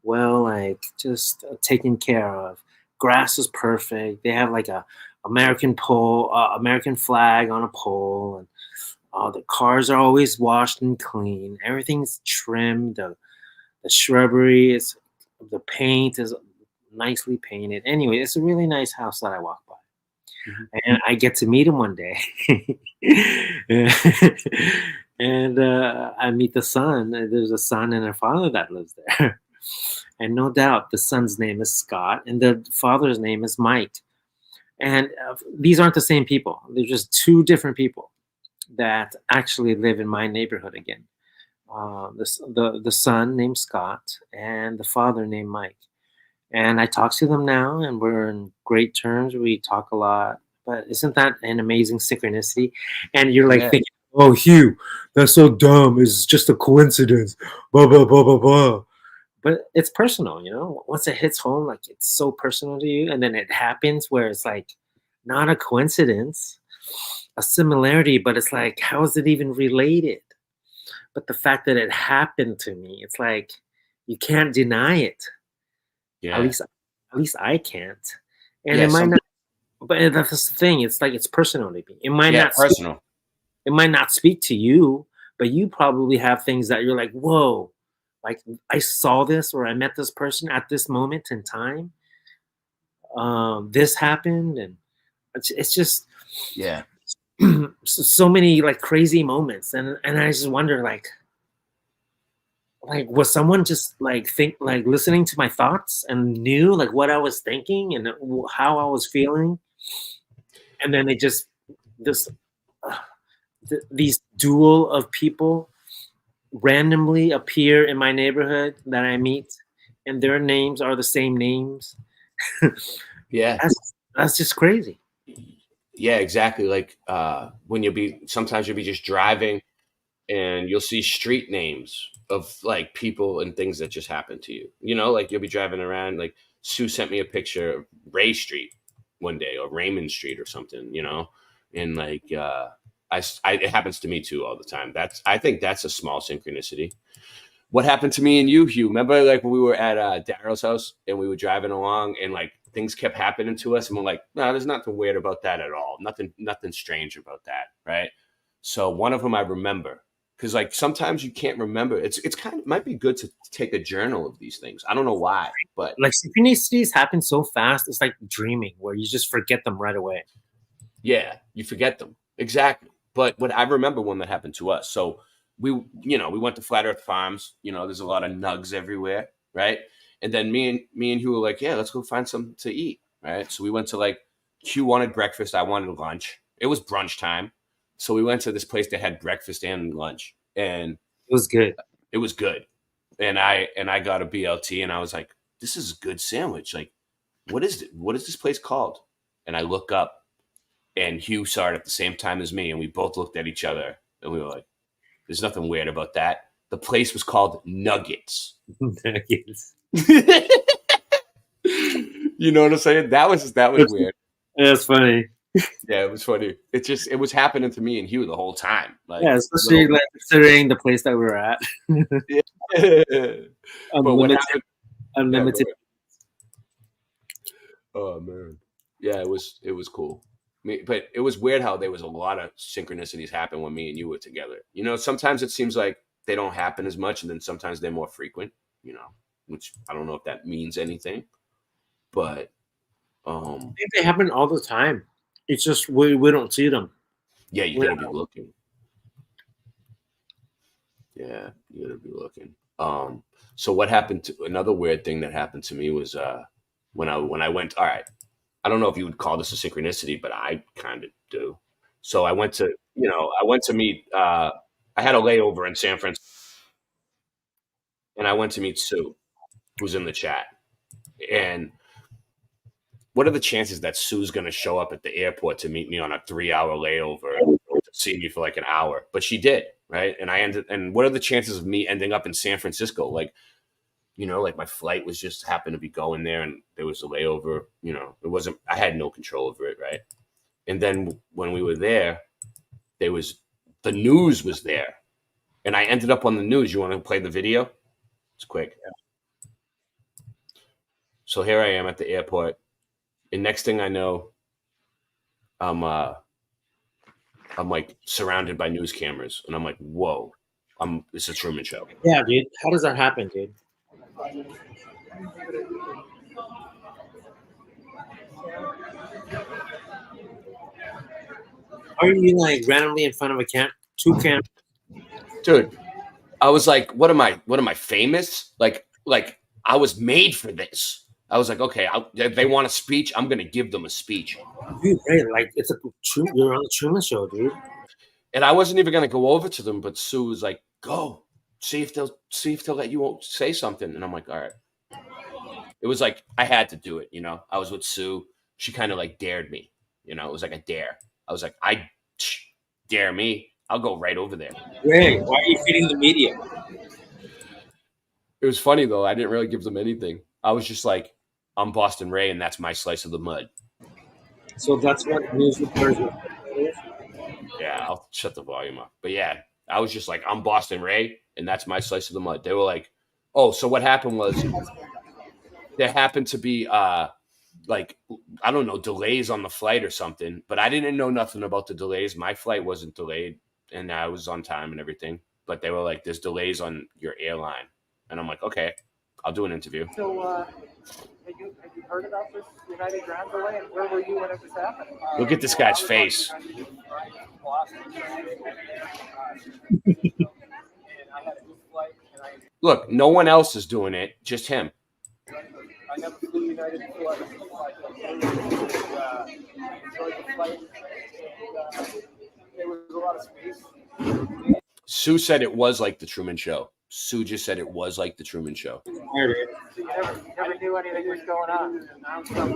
well, like just taken care of. Grass is perfect. They have like a American flag on a pole, and the cars are always washed and clean. Everything's trimmed. The shrubbery is, the paint is nicely painted. Anyway, it's a really nice house that I walk by. And I get to meet him one day. And I meet the son. There's a son and a father that lives there. And no doubt the son's name is Scott and the father's name is Mike. And these aren't the same people. They're just two different people that actually live in my neighborhood again. The son named Scott and the father named Mike. And I talk to them now, and we're in great terms. We talk a lot. But isn't that an amazing synchronicity? And you're like thinking, oh, Hieu, that's so dumb. It's just a coincidence. Blah, blah, blah, blah, blah. But it's personal, Once it hits home, like it's so personal to you. And then it happens where it's like not a coincidence, a similarity, but it's like, how is it even related? But the fact that it happened to me, it's like you can't deny it. Yeah. At least I can't. And it might not. But that's the thing. It's like it's personal to me. It might not. Personal. It might not speak to you, but you probably have things that you're like, whoa, like I saw this or I met this person at this moment in time. This happened, and it's just so many like crazy moments, and I just wonder like was someone just like listening to my thoughts and knew like what I was thinking and how I was feeling, and then they just these duel of people randomly appear in my neighborhood that I meet, and their names are the same names. Yeah, that's just crazy. Yeah, exactly. Like when sometimes you'll be just driving and you'll see street names of like people and things that just happened to you. Like you'll be driving around. Like Sue sent me a picture of Ray Street one day, or Raymond Street or something. And like it happens to me too all the time. I think that's a small synchronicity. What happened to me and you, Hieu? Remember, like when we were at Daryl's house and we were driving along, and like things kept happening to us, and we're like, no, there's nothing weird about that at all. Nothing strange about that, right? So one of them I remember, because like sometimes you can't remember. It's might be good to take a journal of these things. I don't know why, but like synchronicities happen so fast. It's like dreaming, where you just forget them right away. Yeah, you forget them exactly. But what I remember one that happened to us. So we went to Flat Earth Farms. There's a lot of nugs everywhere, right? And then me and Hieu were like, yeah, let's go find something to eat, right? So we went to like, Hieu wanted breakfast, I wanted lunch. It was brunch time. So we went to this place that had breakfast and lunch, and it was good. It was good. And I got a BLT, and I was like, this is a good sandwich. Like, what is it? What is this place called? And I look up, and Hieu saw it at the same time as me, and we both looked at each other, and we were like, there's nothing weird about that. The place was called Nuggets. Nuggets. You know what I'm saying? That was weird. That's funny. Yeah, it was funny. It was happening to me and Hieu the whole time. Like, Yeah, especially like considering the place that we were at. Yeah. But what happened? Unlimited. Yeah, oh man, yeah, it was cool. But it was weird how there was a lot of synchronicities happen when me and you were together. You know, sometimes it seems like they don't happen as much, and then sometimes they're more frequent. You know, which I don't know if that means anything, but I think they happen all the time. It's just we don't see them. Yeah, you gotta be looking. Yeah, you gotta be looking. So what happened to another weird thing that happened to me was when I went. All right, I don't know if you would call this a synchronicity, but I kind of do. So I went to meet. I had a layover in San Francisco, and I went to meet Sue, who's in the chat. And what are the chances that Sue's going to show up at the airport to meet me on a 3-hour layover to see me for like an hour? But she did, right? And what are the chances of me ending up in San Francisco? Like, you know, like my flight was just happened to be going there and there was a layover, you know, I had no control over it, right? And then when we were there, the news was there. And I ended up on the news. You want to play the video? It's quick. Yeah. So here I am at the airport. And next thing I know, I'm like surrounded by news cameras, and I'm like, "Whoa, it's a Truman Show." Yeah, dude. How does that happen, dude? Are you like randomly in front of two cameras? Dude, I was like, "What am I? Famous? Like I was made for this." I was like, okay, if they want a speech, I'm going to give them a speech. Dude, right, like you're on the Truman Show, dude. And I wasn't even going to go over to them, but Sue was like, go, see if they'll let you say something. And I'm like, all right. It was like, I had to do it, you know. I was with Sue. She kind of like dared me, you know. It was like a dare. I was like, dare me. I'll go right over there. Ray, why are you feeding the media? It was funny, though. I didn't really give them anything. I was just like, I'm Boston Ray, and that's my slice of the mud. So that's what news reporters are. Yeah, I'll shut the volume up. But yeah, I was just like, I'm Boston Ray, and that's my slice of the mud. They were like, oh, so what happened was there happened to be, like, I don't know, delays on the flight or something. But I didn't know nothing about the delays. My flight wasn't delayed, and I was on time and everything. But they were like, there's delays on your airline. And I'm like, okay, I'll do an interview. So, have you heard about this United Ground delay, and where were you when it was happening? Look at this guy's face. Look, no one else is doing it, just him. I never flew United before. Enjoyed the flight. There was a lot of space. Sue said it was like the Truman Show. Sue just said it was like the Truman Show. So you never knew anything was going on. I didn't know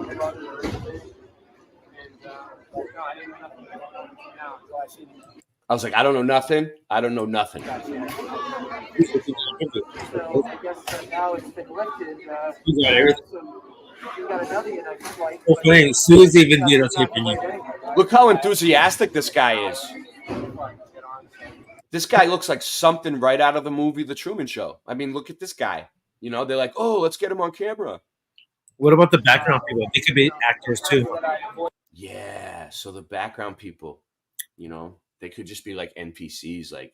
nothing going on now until I seen you. I was like, I don't know nothing. I don't know nothing. So I guess now it's been lifted. You got everything. You got another United flight. Okay, Sue's even videotaping you. Look how enthusiastic this guy is. This guy looks like something right out of the movie The Truman Show. I mean, look at this guy. You know, they're like, oh, let's get him on camera. What about the background people? They could be actors too. Yeah, so the background people, you know, they could just be like NPCs, like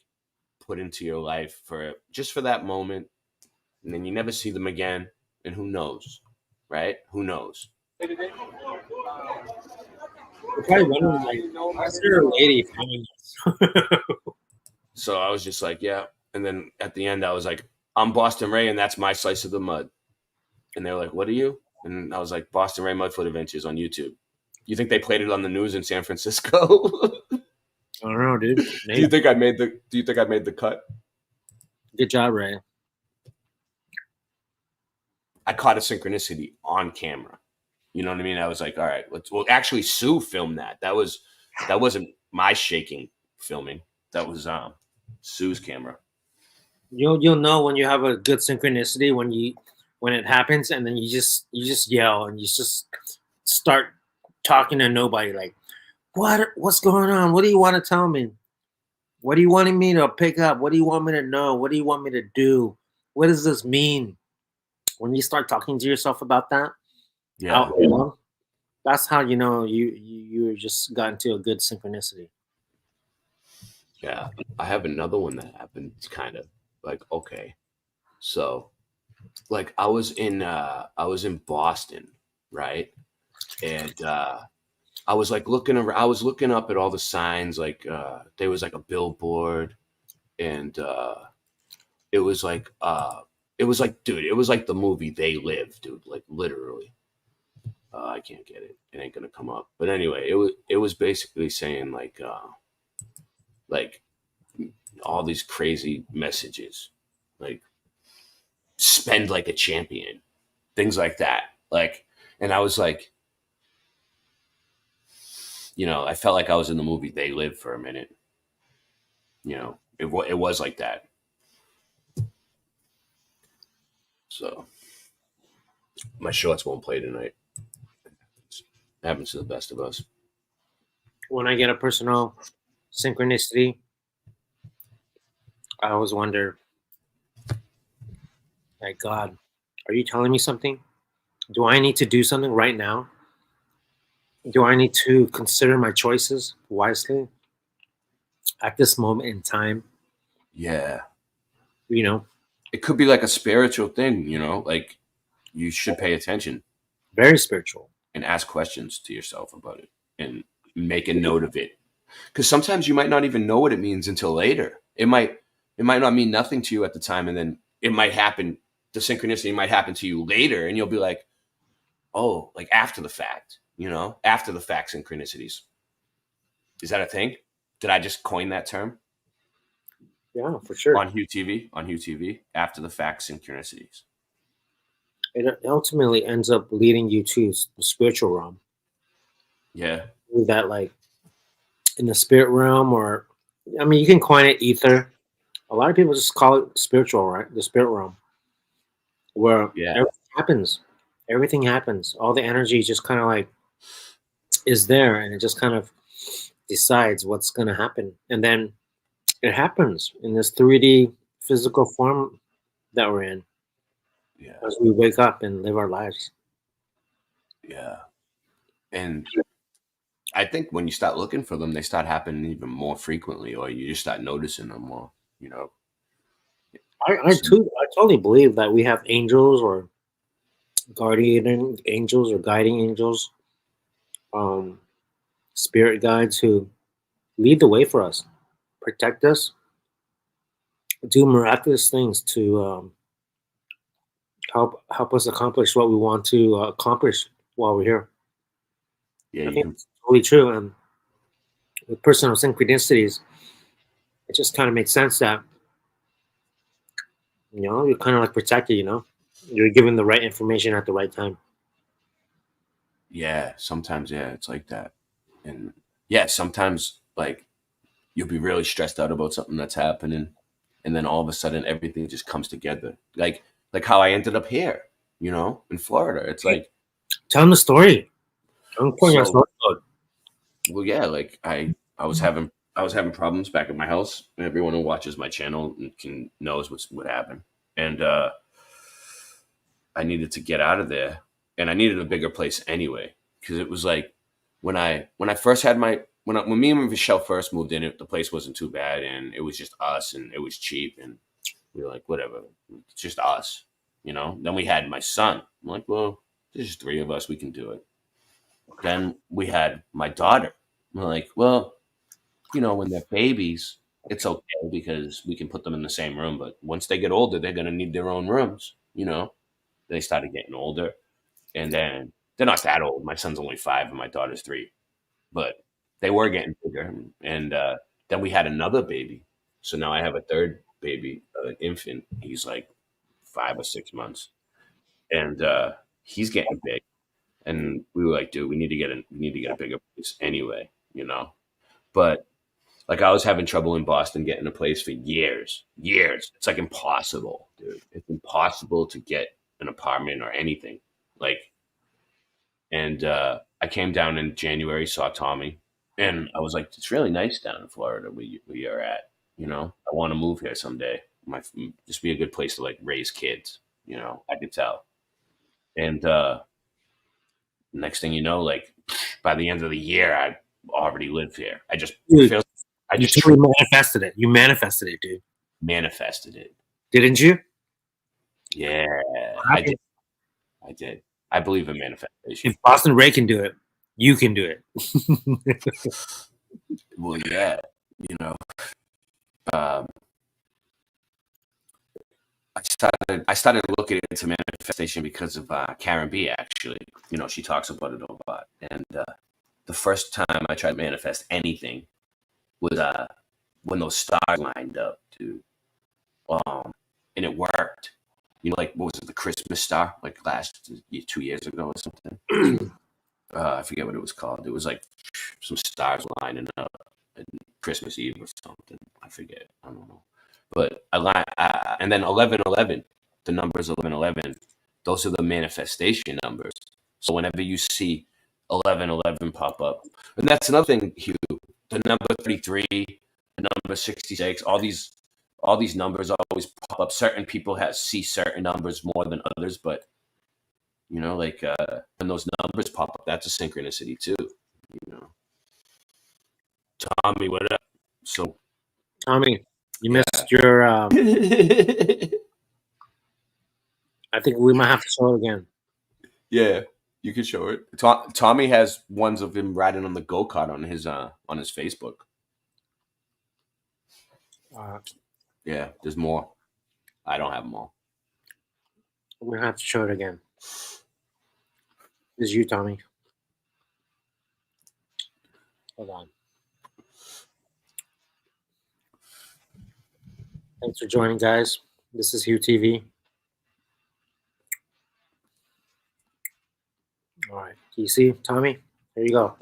put into your life for that moment, and then you never see them again. And who knows, right? Who knows? We're probably wondering, like, is there a lady filming this? So I was just like, yeah. And then at the end, I was like, I'm Boston Ray, and that's my slice of the mud. And they're like, what are you? And I was like, Boston Ray Mudfoot Adventures on YouTube. You think they played it on the news in San Francisco? I don't know, dude. Do you think I made the cut? Good job, Ray. I caught a synchronicity on camera. You know what I mean? I was like, all right, actually Sue filmed that. That wasn't my shaking filming. That was Sue's camera. You'll know when you have a good synchronicity when it happens, and then you just yell and you just start talking to nobody like, what's going on? What do you want to tell me? What do you wanting me to pick up? What do you want me to know? What do you want me to do? What does this mean? When you start talking to yourself about that Yeah. out loud, that's how you know you just got into a good synchronicity. Yeah. I have another one that happened. It's kind of like, okay. So like I was in Boston, right? And I was like looking around, I was looking up at all the signs, like there was like a billboard, and it was like, dude, it was like the movie They Live, dude, like literally. I can't get it. It ain't gonna come up. But anyway, it was basically saying like all these crazy messages, like spend like a champion, things like that. Like, and I was like, I felt like I was in the movie They Live for a minute. It was like that. So my shorts won't play tonight. It happens to the best of us. When I get a personal synchronicity, I always wonder, like, God, are you telling me something? Do I need to do something right now? Do I need to consider my choices wisely at this moment in time? Yeah. You know, It could be like a spiritual thing, like you should pay attention very spiritual. and ask questions to yourself about it and make a note of it. Because sometimes you might not even know what it means until later. It might not mean nothing to you at the time, and then it might happen. The synchronicity might happen to you later, and you'll be like, "Oh, like after the fact." After the fact synchronicities. Is that a thing? Did I just coin that term? Yeah, for sure. On Hieu TV, after the fact synchronicities. It ultimately ends up leading you to the spiritual realm. Yeah. That, like, in the spirit realm, or I mean, you can coin it ether. A lot of people just call it spiritual, right? The spirit realm, where Yeah. everything happens. Everything happens. All the energy just kind of like is there, and it just kind of decides what's going to happen, and then it happens in this 3D physical form that we're in. Yeah. As we wake up and live our lives. Yeah. And I think when you start looking for them, they start happening even more frequently, or you just start noticing them more, I totally believe that we have angels or guardian angels or guiding angels, um, spirit guides who lead the way for us, protect us, do miraculous things to help us accomplish what we want to accomplish while we're here. Yeah, I you think can. it's totally true. And with personal synchronicities, it just kind of makes sense that you're kind of like protected. You're given the right information at the right time. Yeah, sometimes, yeah, it's like that. And yeah, sometimes like you'll be really stressed out about something that's happening, and then all of a sudden everything just comes together. Like how I ended up here, in Florida. It's like, Tell them the story. I'm putting on so story mode. well, yeah, like I was having problems back at my house. Everyone who watches my channel knows what happened. And I needed to get out of there, and I needed a bigger place anyway, because it was like when I first had when me and Michelle first moved in, the place wasn't too bad, and it was just us, and it was cheap, and we were like, whatever, it's just us, Then we had my son. I'm like, well, there's just three of us, we can do it. Then we had my daughter. I'm like, well, when they're babies, it's okay because we can put them in the same room, but once they get older, they're gonna need their own rooms. They started getting older, and then they're not that old. My son's only 5 and my daughter's 3, but they were getting bigger. And then we had another baby. So now I have a third baby, an infant. He's like 5 or 6 months, and he's getting big. And we were like, dude, we need to get a bigger place anyway. But Like I was having trouble in Boston getting a place for years. It's like impossible, dude. It's impossible to get an apartment or anything. Like, and I came down in January, saw Tommy, and I was like, it's really nice down in Florida where you're at. You know, I want to move here someday. Just be a good place to like raise kids. You know, I could tell. And next thing you know, like by the end of the year, I already live here. I just Dude, feel I you just totally manifested it. You manifested it, dude. manifested it. Didn't you? Yeah, I did. I did. I believe in manifestation. If Boston Ray can do it, you can do it. Well, yeah, you know, um, I started looking into manifestation because of Karen B. Actually, you know, she talks about it a lot. And the first time I tried to manifest anything was when those stars lined up, dude. And it worked. You know, like what was it, the Christmas star, like 2 years ago or something. I forget what it was called. It was like some stars lining up at Christmas Eve or something. I forget. I don't know. But and then 1111, the numbers 1111, those are the manifestation numbers. So whenever you see 1111 pop up, and that's another thing, Hugh, the number 33, the number 66, all these numbers always pop up. Certain people see certain numbers more than others, but you know, like when those numbers pop up, that's a synchronicity too. You know, Tommy, what up? So, Tommy, you missed your. I think we might have to show it again. Yeah, you can show it. Tommy has ones of him riding on the go-kart on his Facebook. Yeah, there's more. I don't have them all. We're gonna have to show it again. This is you, Tommy. Hold on. Thanks for joining, guys. This is Hieu TV. All right. Do you see, Tommy? There you go.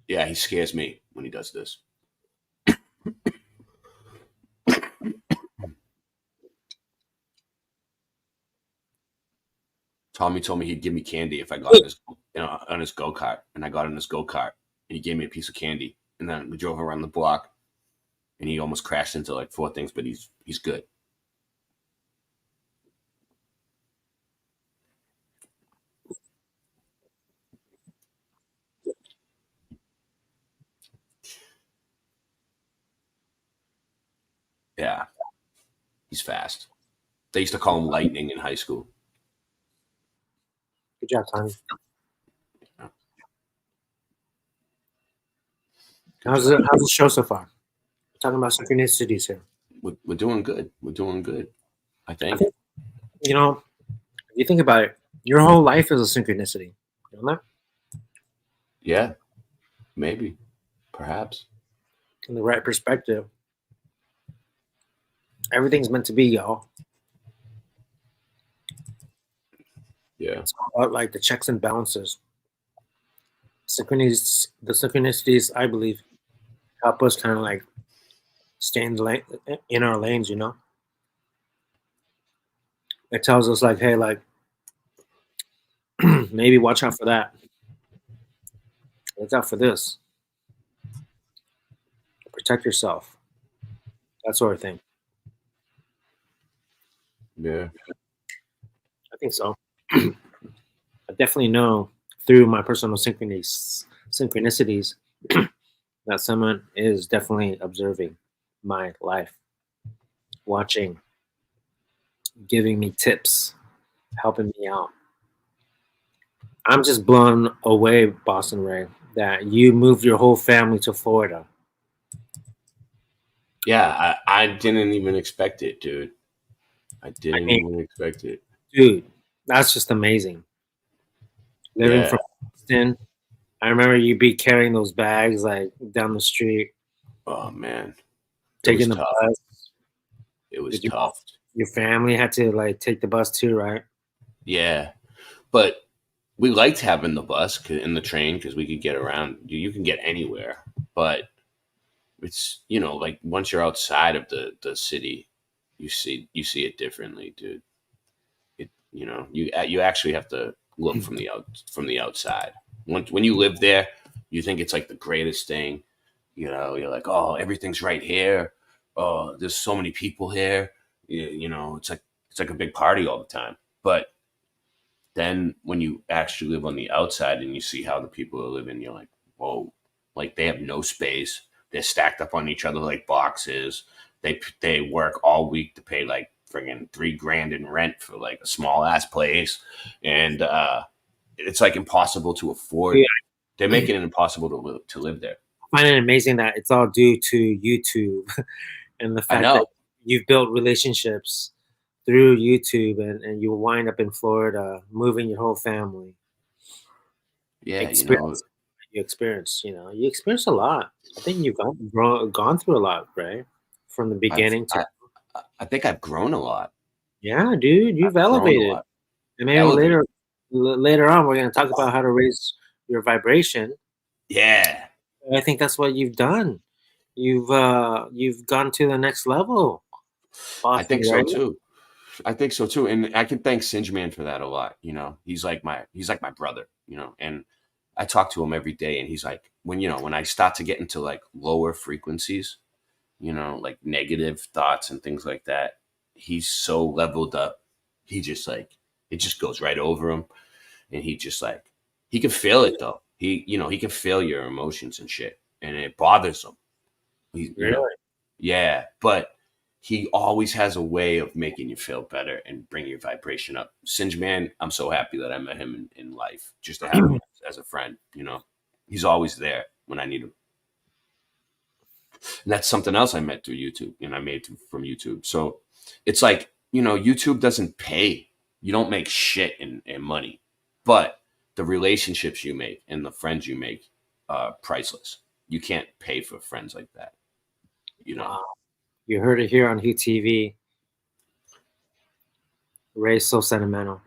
Yeah, he scares me when he does this. Tommy told me he'd give me candy if I got on his go-kart, and I got on his go-kart, and he gave me a piece of candy, and then we drove around the block, and he almost crashed into like 4 things, but he's good. Yeah, he's fast. They used to call him Lightning in high school. Good job, Tommy. How's the show so far? We're talking about synchronicities here. We're doing good. We're doing good. I think. You know, if you think about it, your whole life is a synchronicity. You know that? Yeah, maybe, perhaps. In the right perspective, everything's meant to be, y'all. Yeah. It's all about like the checks and balances. The synchronicities, I believe, help us kind of like stay in our lanes, you know? It tells us like, hey, like, maybe watch out for that. Look out for this. Protect yourself. That sort of thing. Yeah. I think so. I definitely know through my personal synchronicities that someone is definitely observing my life, watching, giving me tips, helping me out. I'm just blown away, Boston Ray, that you moved your whole family to Florida. Yeah, I didn't even expect it, dude. I didn't even expect it. Dude, that's just amazing. Living Yeah. from Boston, I remember you be carrying those bags like down the street. Oh man, taking the bus. It was tough. Your family had to like take the bus too, right? Yeah, but we liked having the bus and the train because we could get around. You can get anywhere, but it's like once you're outside of the city, you see it differently, dude. You actually have to look from the outside. When you live there, you think it's like the greatest thing. You're like, oh, everything's right here. Oh, there's so many people here. It's like a big party all the time. But then when you actually live on the outside and you see how the people are living, you're like, whoa, like they have no space. They're stacked up on each other like boxes. They work all week to pay like friggin' $3,000 in rent for like a small ass place, and it's like impossible to afford. Yeah. They're making it impossible to live there. I find it amazing that it's all due to YouTube and the fact that you've built relationships through YouTube and you wind up in Florida, moving your whole family. Yeah, you experienced a lot. I think you've gone through a lot, right? From the beginning to. I think I've grown a lot. Yeah, dude, you've elevated. And maybe later on, we're going to talk about how to raise your vibration. Yeah, I think that's what you've done. You've gone to the next level. I think so too. And I can thank Singe Man for that a lot. He's like my brother. And I talk to him every day, and he's like, when I start to get into like lower frequencies, like negative thoughts and things like that, he's so leveled up. He just like it just goes right over him, and he just like he can feel it though. He can feel your emotions and shit, and it bothers him. Really? Yeah, but he always has a way of making you feel better and bring your vibration up. Singe Man, I'm so happy that I met him in life, just to have him as a friend. He's always there when I need him. And that's something else I met through YouTube, and I made from YouTube. So it's like, YouTube doesn't pay. You don't make shit in money, but the relationships you make and the friends you make are priceless. You can't pay for friends like that. Wow. You heard it here on Hieu TV. Ray's so sentimental.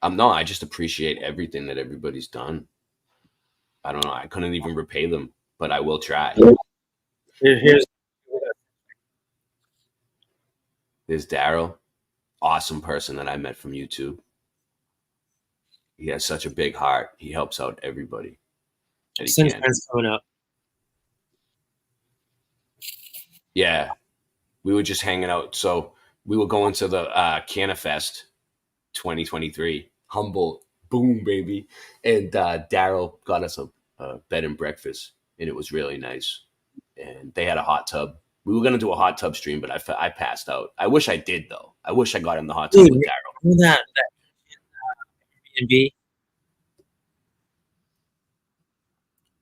No, I just appreciate everything that everybody's done. I don't know. I couldn't even repay them, but I will try. There's Daryl, awesome person that I met from YouTube. He has such a big heart. He helps out everybody. Since friends coming up. Yeah, we were just hanging out. So we were going to the Canafest 2023, Humboldt, boom, baby. And Daryl got us a bed and breakfast, and it was really nice. And they had a hot tub. We were gonna do a hot tub stream, but I passed out. I wish I did though. I wish I got in the hot tub with Daryl. That Airbnb.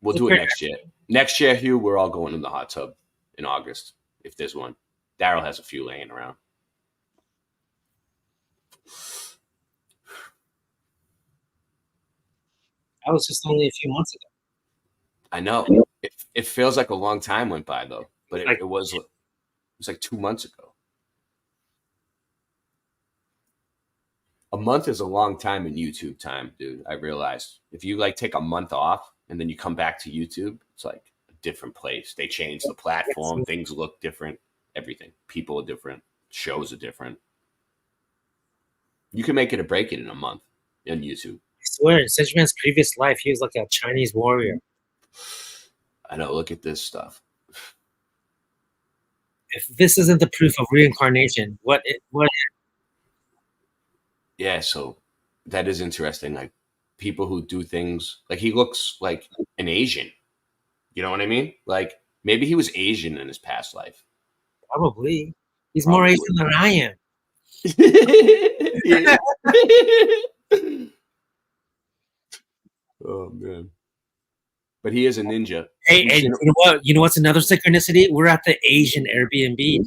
We'll do it next year. Next year, Hieu, we're all going in the hot tub in August, if there's one. Daryl has a few laying around. That was just only a few months ago. I know. It feels like a long time went by though, but it was like 2 months ago. A month is a long time in YouTube time, dude. I realized if you like take a month off and then you come back to YouTube, it's like a different place. They changed the platform. Things look different. Everything. People are different. Shows are different. You can make it or break it in a month on YouTube. I swear, in Singe Man's previous life, he was like a Chinese warrior. I know. Look at this stuff. If this isn't the proof of reincarnation, what? Yeah, so that is interesting. Like people who do things like he looks like an Asian. You know what I mean? Like maybe he was Asian in his past life. Probably. He's more Asian than I am. Oh man. But he is a ninja. Hey, you know what? You know what's another synchronicity? We're at the Asian Airbnb.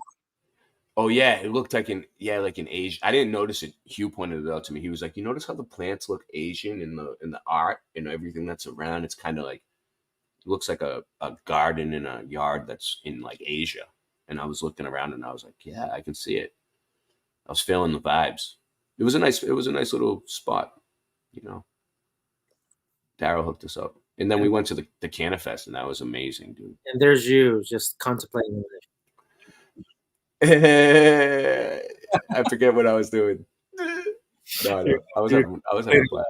Oh yeah, it looked like an Asian. I didn't notice it. Hieu pointed it out to me. He was like, "You notice how the plants look Asian in the art and everything that's around? It's kind of like it looks like a garden in a yard that's in like Asia." And I was looking around and I was like, "Yeah, I can see it." I was feeling the vibes. It was a nice little spot, you know. Daryl hooked us up, and then we went to the Canifest, and that was amazing, dude. And there's you just contemplating I forget what I was doing. No, I was having a blast.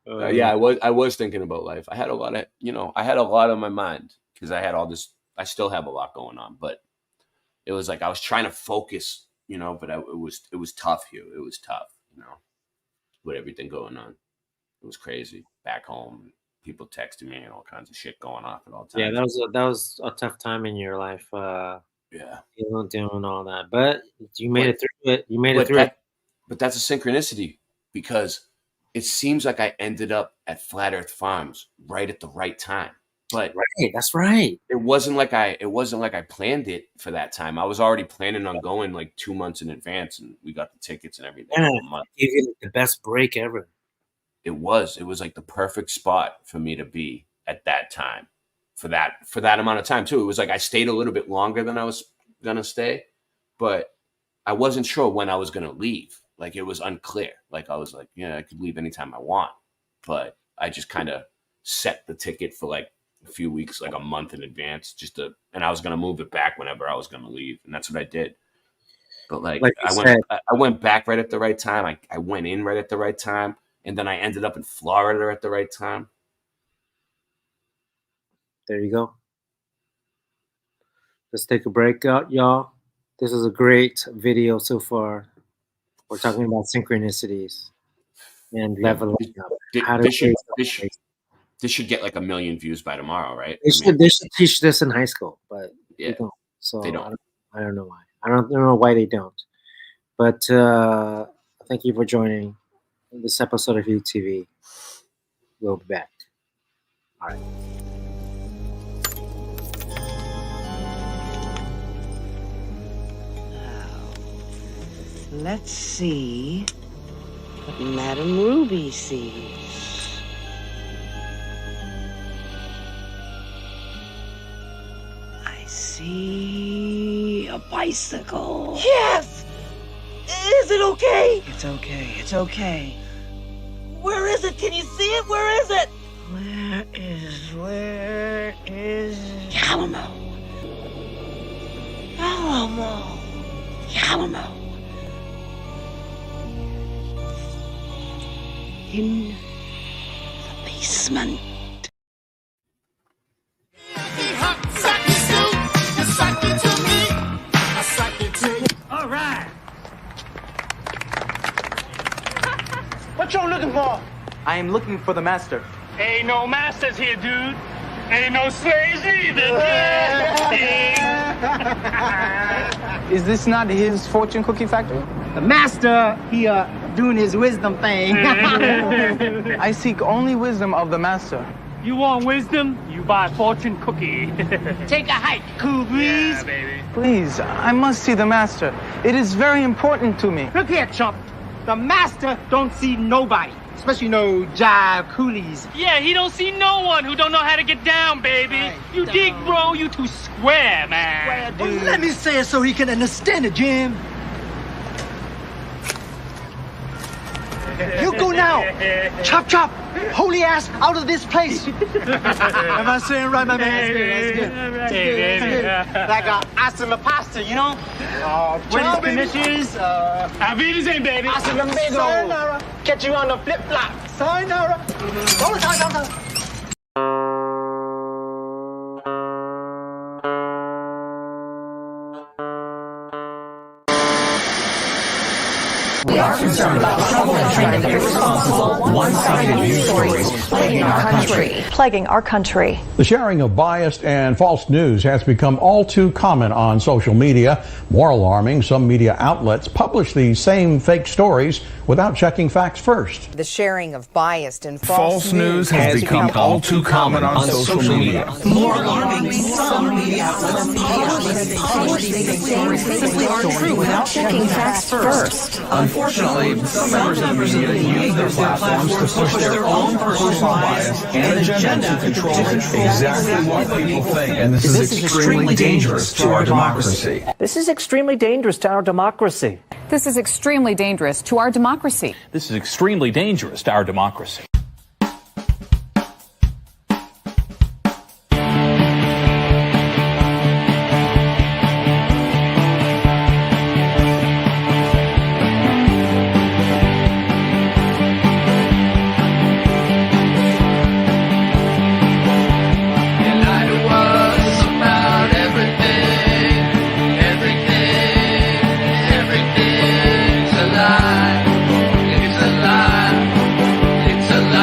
Yeah, I was thinking about life. I had a lot on my mind because I had all this. I still have a lot going on, but it was like I was trying to focus, you know. But it was tough here. It was tough, you know, with everything going on. It was crazy back home. People texting me and all kinds of shit going off at all times. Yeah, that was a tough time in your life. Yeah, doing all that, but you made it through it. You made it through it. But that's a synchronicity because it seems like I ended up at Flat Earth Farms right at the right time. But right, that's right. It wasn't like I planned it for that time. I was already planning on going like 2 months in advance, and we got the tickets and everything. Yeah, you get the best break ever. It was like the perfect spot for me to be at that time for that amount of time too. It was like I stayed a little bit longer than I was gonna stay, but I wasn't sure when I was gonna leave. Like it was unclear. Like I was like, yeah, I could leave anytime I want, but I just kind of set the ticket for like a few weeks, like a month in advance, and I was gonna move it back whenever I was gonna leave, and that's what I did. But like I went back right at the right time. I went in right at the right time. And then I ended up in Florida at the right time. There you go. Let's take a break out, y'all. This is a great video so far. We're talking about synchronicities and leveling up. This should get like 1 million views by tomorrow, right? They should teach this in high school, but they don't. So they don't. I don't know why. I don't know why they don't. But thank you for joining this episode of Hieu TV. We'll be back. All right. Let's see what Madame Ruby sees. I see a bicycle. Yes! Is it okay? It's okay. It's okay. Where is it? Can you see it? Where is it? Where is... Alamo. Alamo. Alamo. In the basement. All right. What y'all looking for? I am looking for the master. Ain't no masters here, dude. Ain't no slaves either. Is this not his fortune cookie factory? The master, he doing his wisdom thing. I seek only wisdom of the master. You want wisdom? You buy fortune cookie. Take a hike, cool breeze. Yeah, baby. Please, I must see the master. It is very important to me. Look here, chump. The master don't see nobody, especially no jive coolies. Yeah, he don't see no one who don't know how to get down, baby. Right, you dig, bro? You too square, man. Well, let me say it so he can understand it, Jim. You go now. Chop, chop. Holy ass out of this place. Am I saying right, my man? That's good. That's good. That's good. Like hasta la pasta, you know? Buenas conditions. Auf Wiedersehen, baby. Hasta la amigo. Sayonara. Catch you on the flip-flop. Sayonara. Sayonara. We are concerned about the trouble and trend of irresponsible, one-sided news stories plaguing our country. The sharing of biased and false news has become all too common on social media. More alarming, some media outlets publish these same fake stories without checking facts first. The sharing of biased and False news has become all too common on social media. More alarming, some media outlets publish these stories simply aren't true without checking facts first. Unfortunately, some members of the media use their platforms to push their own personal bias and agenda to control exactly what people think. And this is extremely dangerous to our democracy. This is extremely dangerous to our democracy. This is extremely dangerous to our democracy. This is extremely dangerous to our democracy. It's a lie.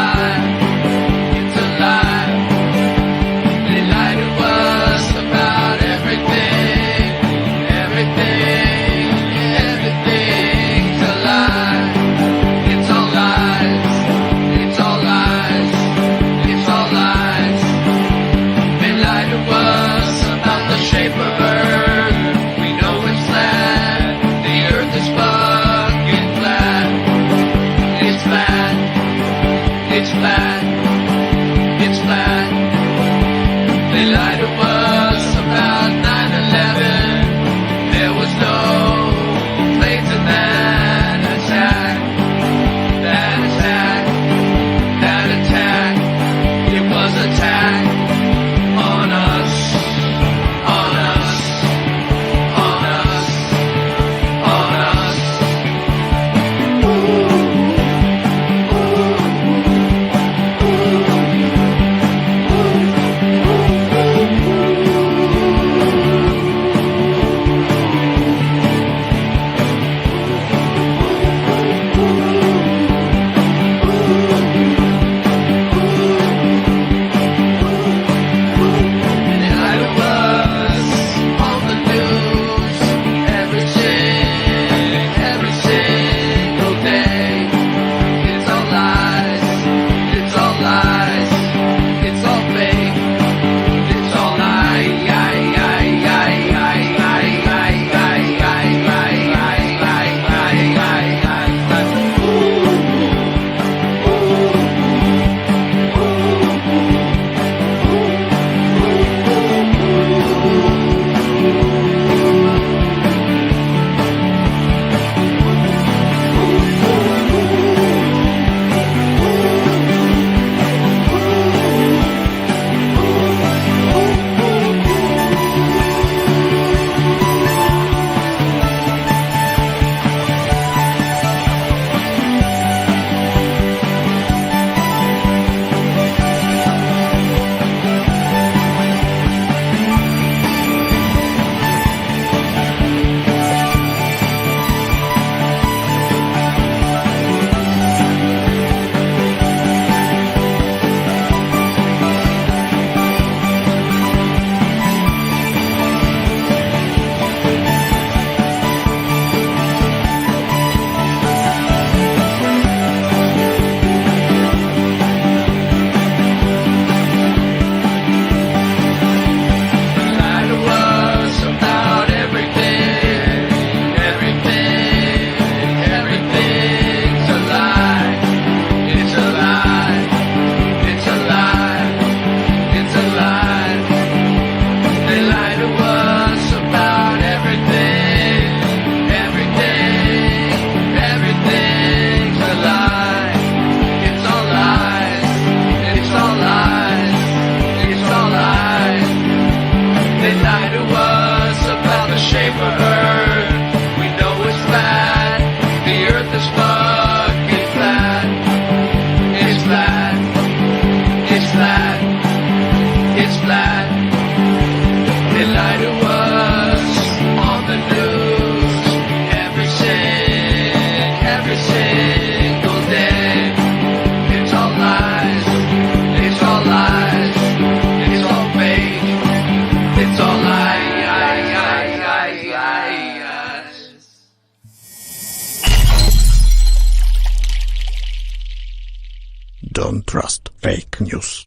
trust fake news.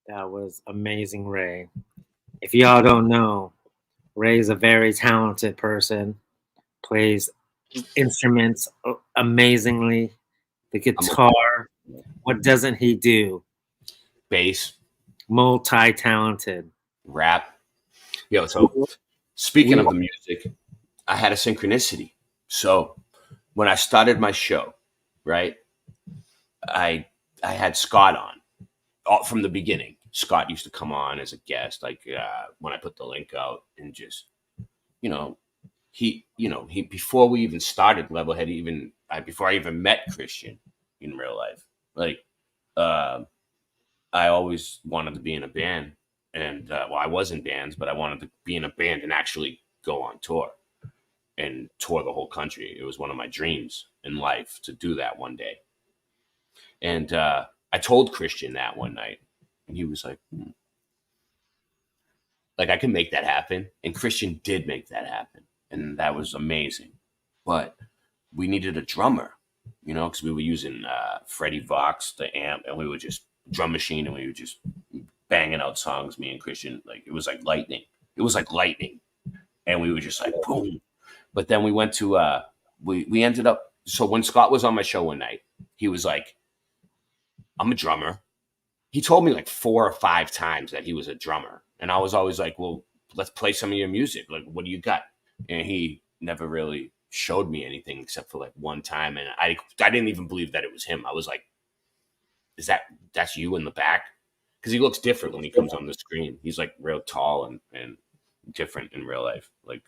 That was amazing, Ray. If y'all don't know, Ray's a very talented person, plays instruments amazingly, the guitar. What doesn't he do? Bass. Multi-talented. Rap. Yo, so speaking of the music, I had a synchronicity. So when I started my show, right, I had Scott on from the beginning. Scott used to come on as a guest, like when I put the link out, and just, he before we even started Levelhead, before I even met Christian in real life, like I always wanted to be in a band, and well, I was in bands, but I wanted to be in a band and actually go on tour and tour the whole country. It was one of my dreams in life to do that one day. And I told Christian that one night, and he was like, like, I can make that happen. And Christian did make that happen, and that was amazing. But we needed a drummer, because we were using Freddie Vox, the amp, and we were just drum machine, and we were just banging out songs, me and Christian. Like, it was like lightning. It was like lightning. And we were just like, boom. But then we went to, we ended up, so when Scott was on my show one night, he was like, I'm a drummer. He told me like 4 or 5 times that he was a drummer. And I was always like, well, let's play some of your music. Like, what do you got? And he never really showed me anything except for like one time. And I didn't even believe that it was him. I was like, that's you in the back? Because he looks different when he comes on the screen. He's like real tall and different in real life. Like,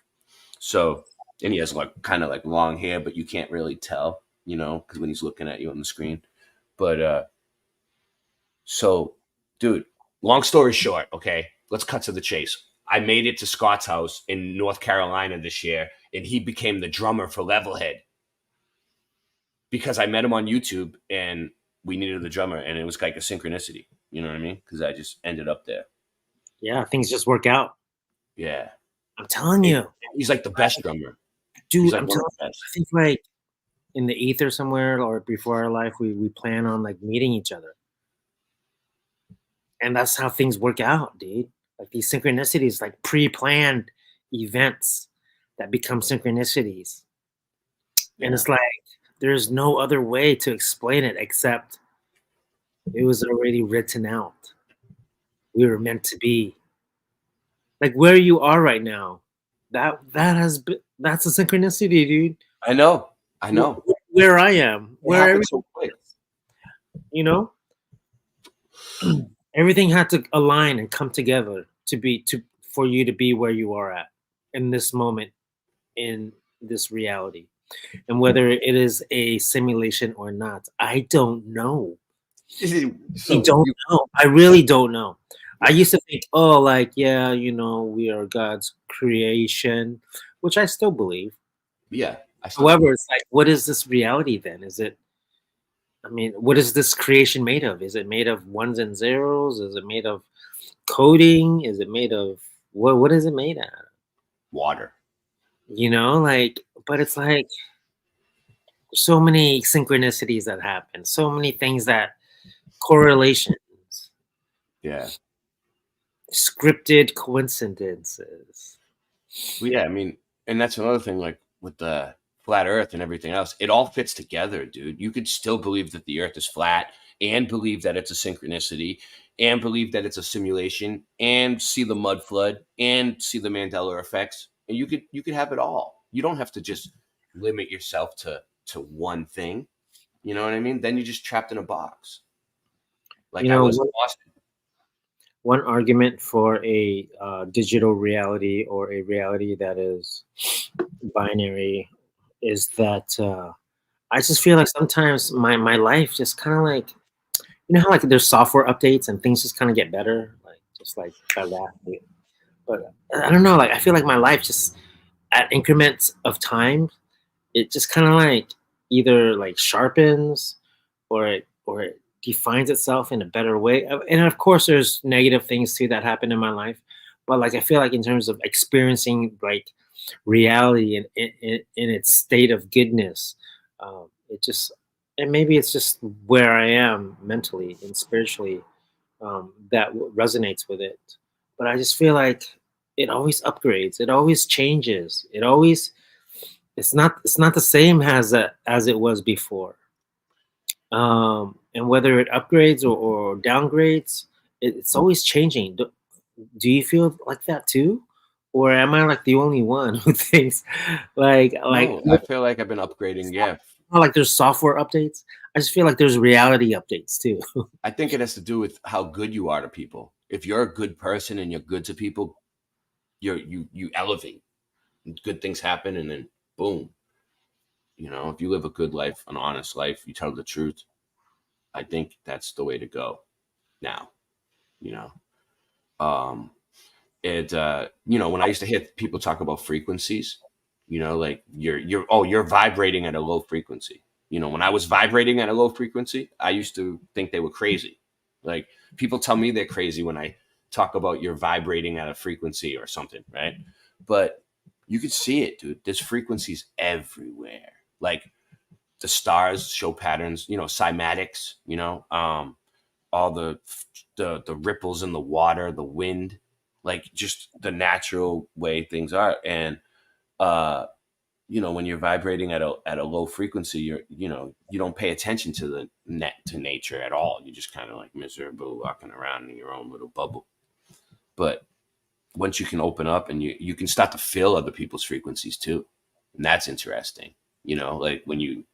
so, and he has like kind of like long hair, but you can't really tell, because when he's looking at you on the screen. But so, dude, long story short, okay, let's cut to the chase. I made it to Scott's house in North Carolina this year, and he became the drummer for Levelhead because I met him on YouTube, and we needed a drummer, and it was like a synchronicity. You know what I mean? Because I just ended up there. Yeah, things just work out. Yeah. I'm telling you. He's like the best drummer. Dude, like I'm telling you, I think like in the ether somewhere or before our life, we plan on like meeting each other. And that's how things work out, dude. Like these synchronicities, like pre-planned events that become synchronicities. Yeah. And it's like, there's no other way to explain it except it was already written out. We were meant to be. Like where you are right now, that's a synchronicity, dude. I know. Where I am, where everything, so quick. Everything had to align and come together for you to be where you are at in this moment, in this reality. And whether it is a simulation or not, I don't know. I don't know. I really don't know. I used to think, oh, like, yeah, we are God's creation, which I still believe. Yeah. However, it's like, what is this reality then? What is this creation made of? Is it made of ones and zeros? Is it made of coding? Is it made of what is it made out of? Water. But it's like so many synchronicities that happen, so many things that correlations. Yeah. Scripted coincidences. Well, yeah, and that's another thing, like with the flat earth and everything else, it all fits together, dude. You could still believe that the earth is flat and believe that it's a synchronicity and believe that it's a simulation and see the mud flood and see the Mandela effects. And you could have it all. You don't have to just limit yourself to one thing. You know what I mean? Then you're just trapped in a box. Like I was in Boston. One argument for a digital reality or a reality that is binary is that I just feel like sometimes my life just kind of like, how like there's software updates and things just kind of get better, like just like that. But I don't know, like I feel like my life just at increments of time, it just kind of like either like sharpens or it defines itself in a better way. And of course, there's negative things too that happen in my life. But like I feel like in terms of experiencing like reality in its state of goodness, it just, and maybe it's just where I am mentally and spiritually, that resonates with it. But I just feel like it always upgrades, it always changes, it always, it's not the same as it was before. And whether it upgrades or downgrades, it's always changing. Do you feel like that too, or am I like the only one who thinks like No, I feel like I've been upgrading. Yeah, not like there's software updates? I just feel like there's reality updates too. I think it has to do with how good you are to people. If you're a good person and you're good to people, you elevate. Good things happen, and then boom. You know, if you live a good life, an honest life, you tell the truth. I think that's the way to go. Now, you know, um, when I used to hear people talk about frequencies, like you're vibrating at a low frequency. When I was vibrating at a low frequency, I used to think they were crazy. Like, people tell me they're crazy when I talk about you're vibrating at a frequency or something, right? But you could see it, dude. There's frequencies everywhere. Like, the stars show patterns, cymatics, all the ripples in the water, the wind, like just the natural way things are. And when you're vibrating at a low frequency, you don't pay attention to to nature at all. You're just kind of like miserable walking around in your own little bubble. But once you can open up and you can start to feel other people's frequencies too, and that's interesting. Like when you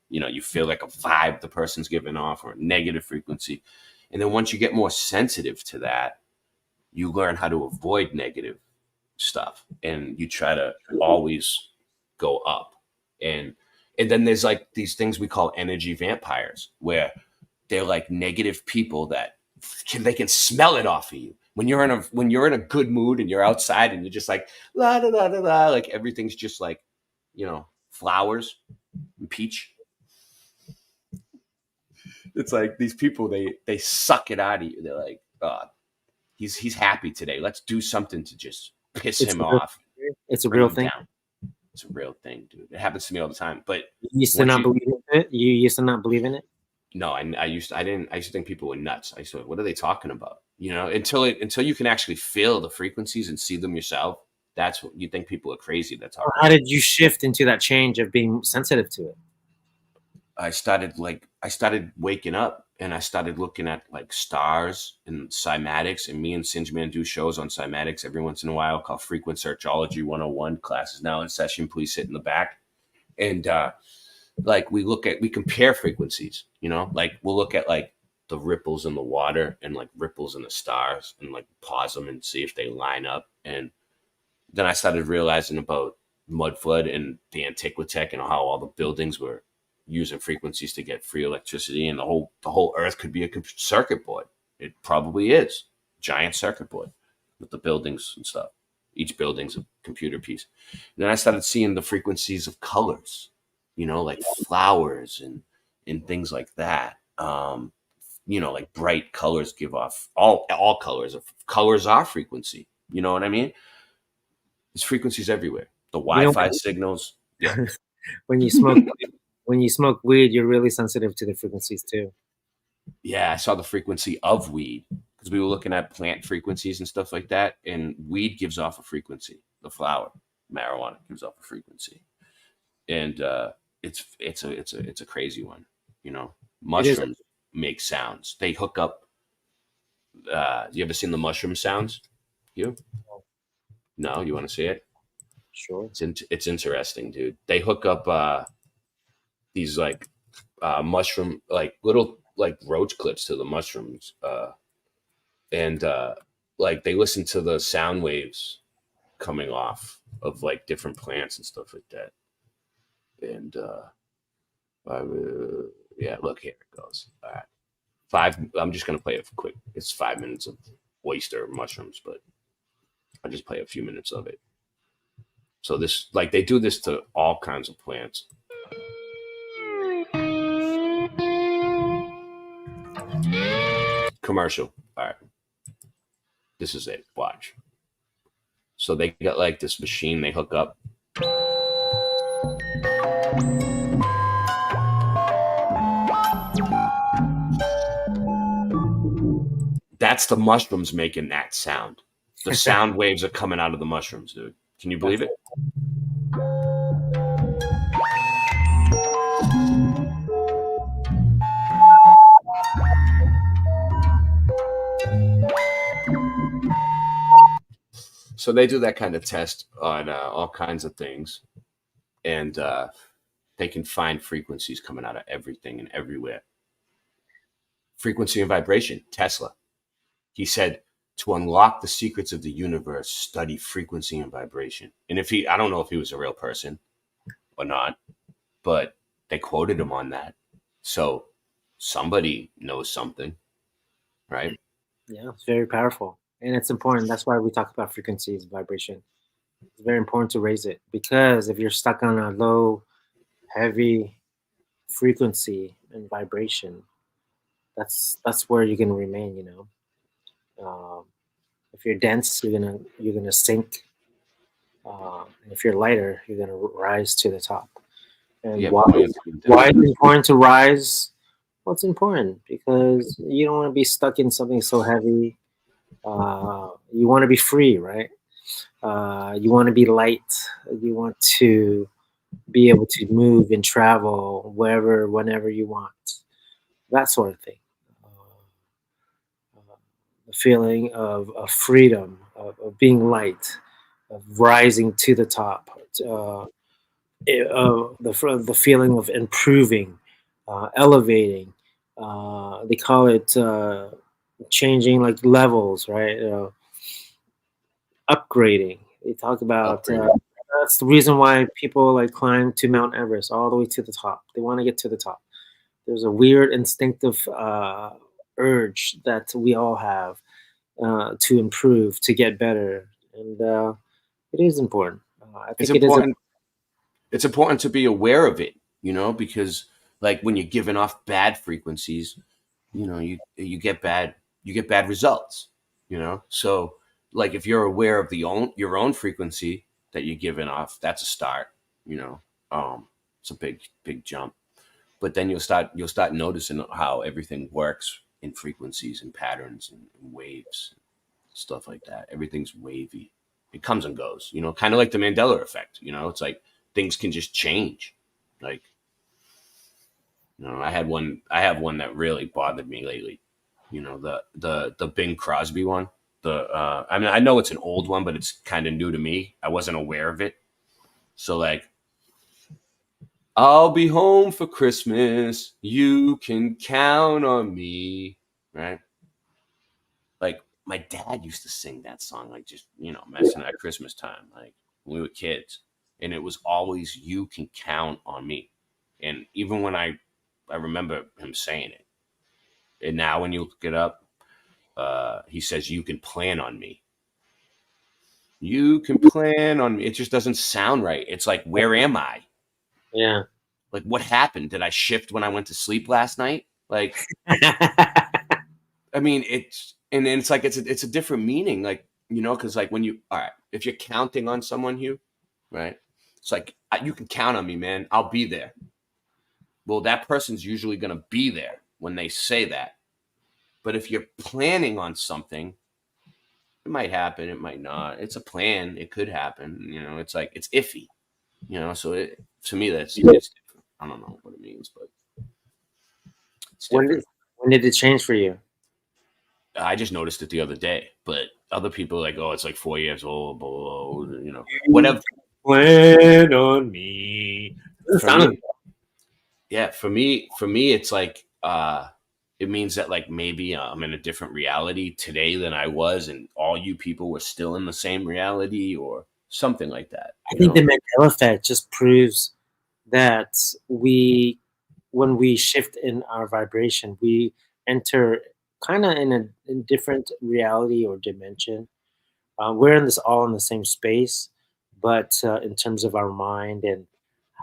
feel like a vibe the person's giving off, or a negative frequency. And then once you get more sensitive to that, you learn how to avoid negative stuff, and you try to always go up. And then there's like these things we call energy vampires, where they're like negative people that they can smell it off of you. When you're in a good mood and you're outside and you're just like la la la la la, like everything's just like, flowers and peach. It's like these people, they suck it out of you. They're like, oh, he's happy today. Let's do something to just piss him off. It's a bring real him thing. down. It's a real thing, dude. It happens to me all the time. But You used to not believe in it. You used to not believe in it. No, I used to think people were nuts. I used to, what are they talking about? Until you can actually feel the frequencies and see them yourself. That's what you think people are crazy. That's How did you shift into that change of being sensitive to it? I started waking up, and I started looking at like stars and cymatics, and me and Sinjman do shows on cymatics every once in a while called Frequent Searchology 101. Class is now in session. Please sit in the back. And like we compare frequencies, like we'll look at like the ripples in the water and like ripples in the stars, and like pause them and see if they line up. And then I started realizing about mud flood and the Antiquitech, and how all the buildings were using frequencies to get free electricity, and the whole earth could be a circuit board. It probably is giant circuit board with the buildings and stuff. Each building's a computer piece. And then I started seeing the frequencies of colors, like flowers and things like that. Like bright colors give off all colors are frequency. You know what I mean? There's frequencies everywhere. The Wi-Fi signals. Yeah. When you smoke weed, you're really sensitive to the frequencies too. Yeah, I saw the frequency of weed, because we were looking at plant frequencies and stuff like that, and weed gives off a frequency. The flower, marijuana, gives off a frequency, and it's a crazy one. Mushrooms make sounds. They hook up. You ever seen the mushroom sounds? You? No, you want to see it? Sure. It's interesting, dude. They hook up these like mushroom, like little like roach clips to the mushrooms, and like they listen to the sound waves coming off of like different plants and stuff like that. And yeah, look, here it goes. All right, I'm just gonna play it quick. It's 5 minutes of oyster mushrooms, but I'll just play a few minutes of it. So this, like, they do this to all kinds of plants. Commercial. All right. This is it. Watch. So they got like this machine they hook up. That's the mushrooms making that sound. The sound waves are coming out of the mushrooms, dude. Can you believe it? So they do that kind of test on all kinds of things, and they can find frequencies coming out of everything and everywhere. Frequency and vibration, Tesla. He said, to unlock the secrets of the universe, study frequency and vibration. And I don't know if he was a real person or not, but they quoted him on that. So somebody knows something, right? Yeah, it's very powerful. And it's important. That's why we talk about frequencies, vibration. It's very important to raise it, because if you're stuck on a low, heavy frequency and vibration, that's where you're gonna remain. If you're dense, you're gonna sink. And if you're lighter, you're gonna rise to the top. And Yeah, why is it important to rise? Well, it's important because you don't want to be stuck in something so heavy. You want to be free, right? You want to be light. You want to be able to move and travel wherever, whenever you want. That sort of thing. The feeling of freedom, of being light, of rising to the top. The feeling of improving, elevating. They call it changing like levels, right? Upgrading. They talk about that's the reason why people like climb to Mount Everest all the way to the top. They want to get to the top. There's a weird instinctive urge that we all have to improve, to get better, and it is important. I think it is. It's important to be aware of it, because like when you're giving off bad frequencies, you get bad results, So like if you're aware of your own frequency that you're giving off, that's a start, it's a big jump. But then you'll start noticing how everything works in frequencies and patterns and waves, stuff like that. Everything's wavy. It comes and goes, kind of like the Mandela effect, it's like things can just change. Like, I have one that really bothered me lately. The Bing Crosby one. I mean, I know it's an old one, but it's kind of new to me. I wasn't aware of it. So like, I'll be home for Christmas. You can count on me. Right? Like my dad used to sing that song, like just, messing at Christmas time, like when we were kids. And it was always, you can count on me. And even when I remember him saying it. And now when you look it up, he says, you can plan on me. You can plan on me. It just doesn't sound right. It's like, where am I? Yeah. Like, what happened? Did I shift when I went to sleep last night? Like, I mean, it's like, it's a different meaning. Like, because like all right, if you're counting on someone, Hugh, right? It's like, you can count on me, man. I'll be there. Well, that person's usually going to be there when they say that. But if you're planning on something, it might happen, it might not. It's a plan. It could happen. It's like, it's iffy, so to me, it's different. I don't know what it means, but it's different. When did it change for you? I just noticed it the other day, but other people are like, oh, it's like 4 years old, blah, blah, blah, whatever. Plan on me. For me, it's like, it means that like maybe I'm in a different reality today than I was, and all you people were still in the same reality or something like that. I think the Mandela effect just proves that when we shift in our vibration, we enter kind of in a different reality or dimension. We're all in the same space, but in terms of our mind and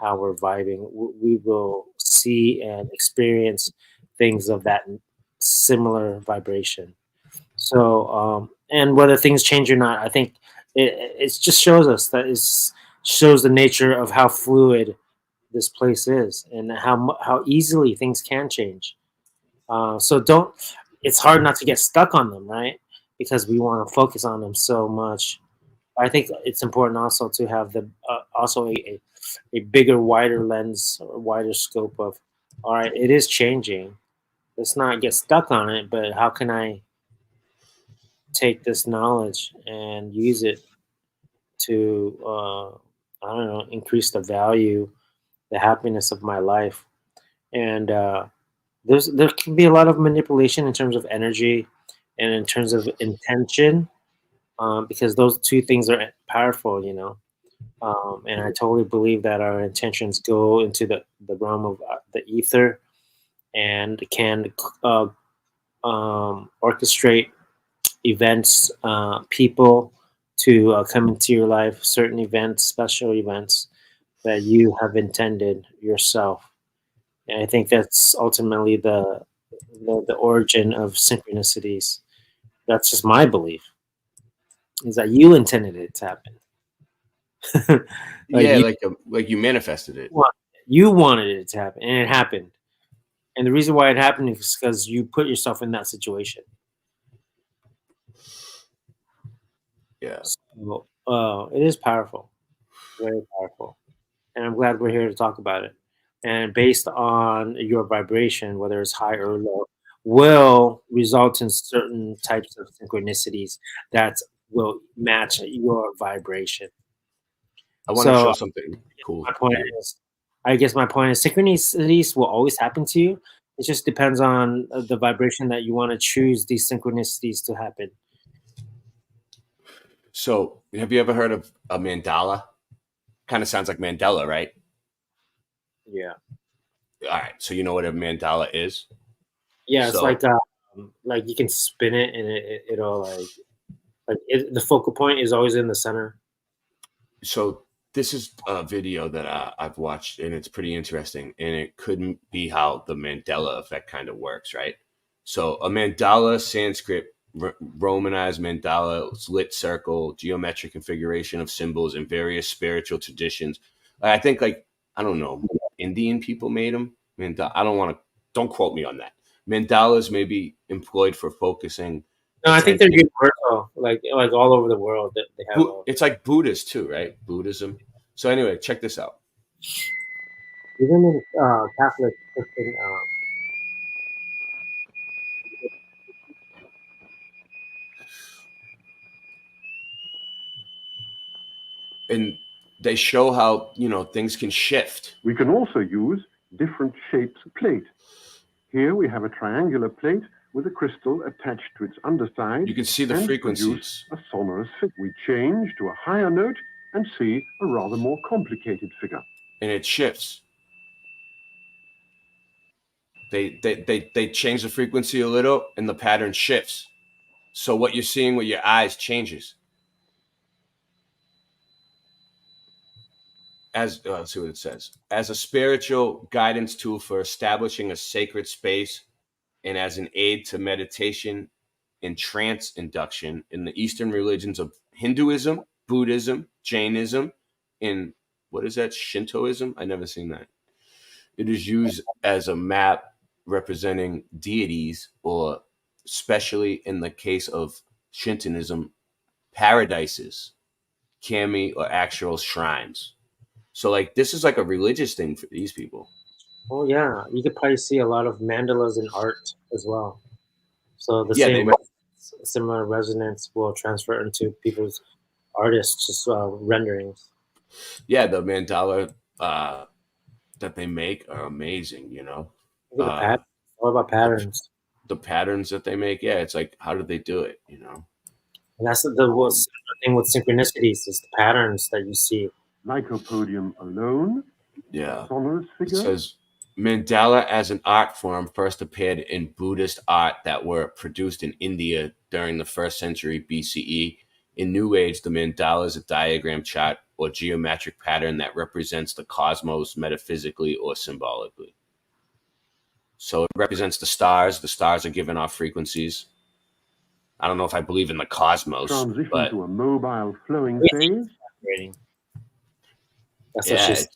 how we're vibing, we will see and experience things of that similar vibration. So, and whether things change or not, I think it just shows us that shows the nature of how fluid this place is and how easily things can change. So don't. It's hard not to get stuck on them, right? Because we want to focus on them so much. I think it's important also to have the also a bigger, wider lens or wider scope of, all right, it is changing. Let's not get stuck on it, but how can I take this knowledge and use it to, I don't know, increase the value, the happiness of my life? And there can be a lot of manipulation in terms of energy and in terms of intention, because those two things are powerful, you know. And I totally believe that our intentions go into the realm of the ether and can orchestrate events, people to come into your life, certain events, special events that you have intended yourself. And I think that's ultimately the origin of synchronicities. That's just my belief, is that you intended it to happen. Yeah, you, like you manifested it. you wanted it to happen, and it happened. And the reason why it happened is because you put yourself in that situation. Yeah. So, it is powerful, very powerful. And I'm glad we're here to talk about it. And based on your vibration, whether it's high or low, will result in certain types of synchronicities that will match your vibration. I want to So show something cool. my point is, I guess my point is, synchronicities will always happen to you. It just depends on the vibration that you want to choose these synchronicities to happen. So, have you ever heard of a mandala? Kind of sounds like Mandela, right? Yeah. All right. So you know what a mandala is? Yeah, it's So, like you can spin it and it'll the focal point is always in the center. so this is a video that I've watched, and it's pretty interesting. And it couldn't be how the Mandela effect kind of works, right? So a mandala, Sanskrit, Romanized mandala, lit circle, geometric configuration of symbols in various spiritual traditions. I think, like, I don't know, Indian people made them. I don't quote me on that. Mandalas may be employed for focusing. No, I think they're universal, like all over the world. That they have. It's like Buddhist too, right? Buddhism. So anyway, check this out. Even in Catholic Christian, And they show how, things can shift. We can also use different shapes of plate. Here we have a triangular plate with a crystal attached to its underside. You can see the and frequencies. Produce a sonorous figure. We change to a higher note and see a rather more complicated figure. And it shifts. They change the frequency a little, and the pattern shifts. So what you're seeing with your eyes changes. Let's see what it says. As a spiritual guidance tool for establishing a sacred space and as an aid to meditation and trance induction in the Eastern religions of Hinduism, Buddhism, Jainism, and what is that? Shintoism? I never seen that. It is used as a map representing deities, or especially in the case of Shintoism, paradises, kami, or actual shrines. So, like, this is like a religious thing for these people. Oh yeah, you could probably see a lot of mandalas in art as well. So the similar resonance will transfer into people's artists' renderings. Yeah, the mandala that they make are amazing. Look at the pattern. All about patterns. The patterns that they make, yeah, it's like, how did they do it? And that's the thing with synchronicities, is the patterns that you see. Lycopodium alone. Yeah. Sonorous It figure. says mandala as an art form first appeared in Buddhist art that were produced in India during the 1st century BCE. In New Age, the mandala is a diagram chart or geometric pattern that represents the cosmos metaphysically or symbolically. So it represents the stars. The stars are given off frequencies. I don't know if I believe in the cosmos, Transition but to a mobile flowing phase. That's what she's.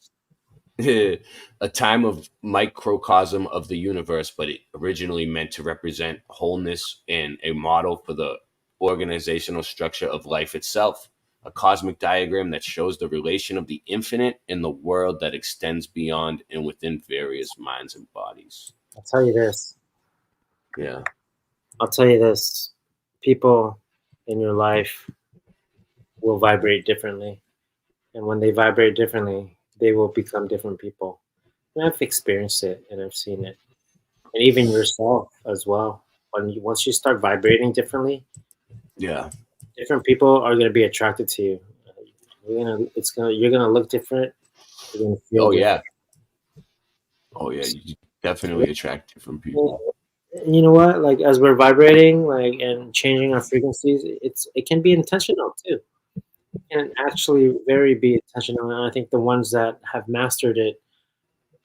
It's a time of microcosm of the universe, but it originally meant to represent wholeness and a model for the organizational structure of life itself. A cosmic diagram that shows the relation of the infinite in the world that extends beyond and within various minds and bodies. I'll tell you this. Yeah. I'll tell you this. People in your life will vibrate differently. And when they vibrate differently, they will become different people. And I've experienced it and I've seen it. And even yourself as well. Once you start vibrating differently, Yeah. different people are going to be attracted to you. You're gonna look different. You're gonna feel Oh, different. yeah. Oh, yeah. You definitely attract different people. And you know what? Like as we're vibrating, like and changing our frequencies, it can be intentional too. It can actually very be intentional. And I think the ones that have mastered it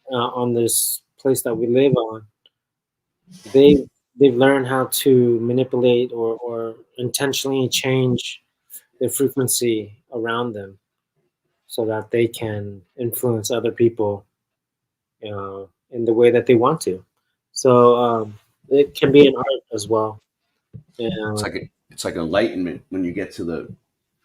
on this place that we live on, they've learned how to manipulate or intentionally change the frequency around them so that they can influence other people in the way that they want to. So it can be an art as well. It's like enlightenment. When you get to the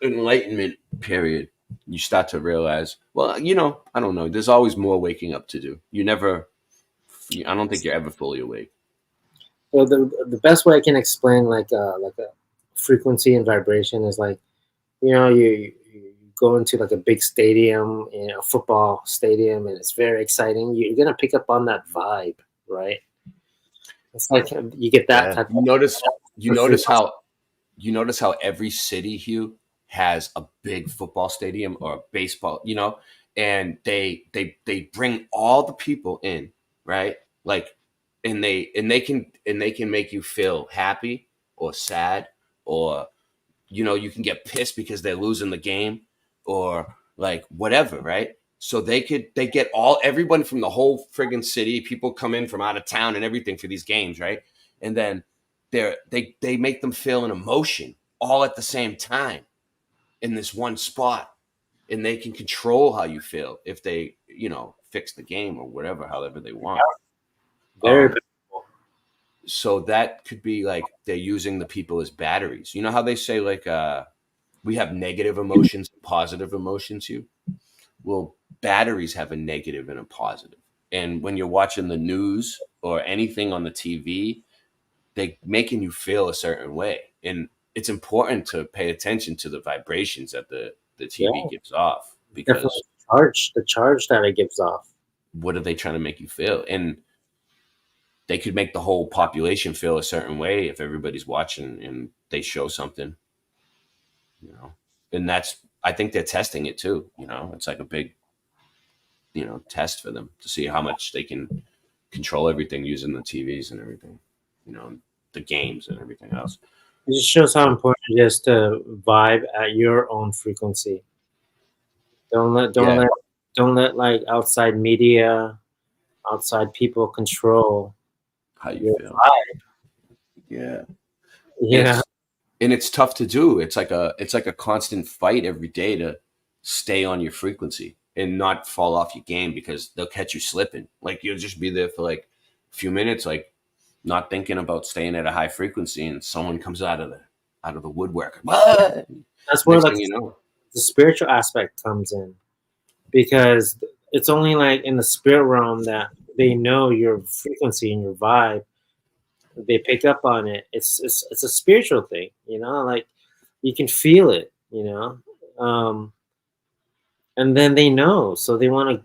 enlightenment period, you start to realize, well, I don't know. There's always more waking up to do. I don't think you're ever fully awake. So the best way I can explain like a frequency and vibration is like, you go into like a big stadium, a football stadium, and it's very exciting. You're gonna pick up on that vibe, right? It's like you get that type. You notice how every city, Hugh, has a big football stadium or a baseball, and they bring all the people in, right? Like, and they can make you feel happy or sad, or you can get pissed because they're losing the game, or like whatever, right? So they get everyone from the whole friggin' city, people come in from out of town and everything for these games, right? And then they make them feel an emotion all at the same time in this one spot, and they can control how you feel if they fix the game or whatever, however they want. Very so that could be like they're using the people as batteries. You know how they say like we have negative emotions and positive emotions, Hugh? Well, batteries have a negative and a positive. And when you're watching the news or anything on the TV, they making you feel a certain way. And it's important to pay attention to the vibrations that the TV gives off, because the charge that it gives off. What are they trying to make you feel? And they could make the whole population feel a certain way if everybody's watching and they show something, and I think they're testing it too. It's like a big, test for them to see how much they can control everything using the TVs and everything, the games and everything else. It just shows how important it is to vibe at your own frequency. Don't let like outside media, outside people control how you feel. Vibe. Yeah. And it's tough to do. It's like a constant fight every day to stay on your frequency and not fall off your game, because they'll catch you slipping. Like you'll just be there for like a few minutes, like not thinking about staying at a high frequency, and someone comes out of the woodwork. What? That's where the spiritual aspect comes in, because it's only like in the spirit realm that they know your frequency and your vibe. They pick up on it. It's a spiritual thing, like you can feel it, and then they know, so they want to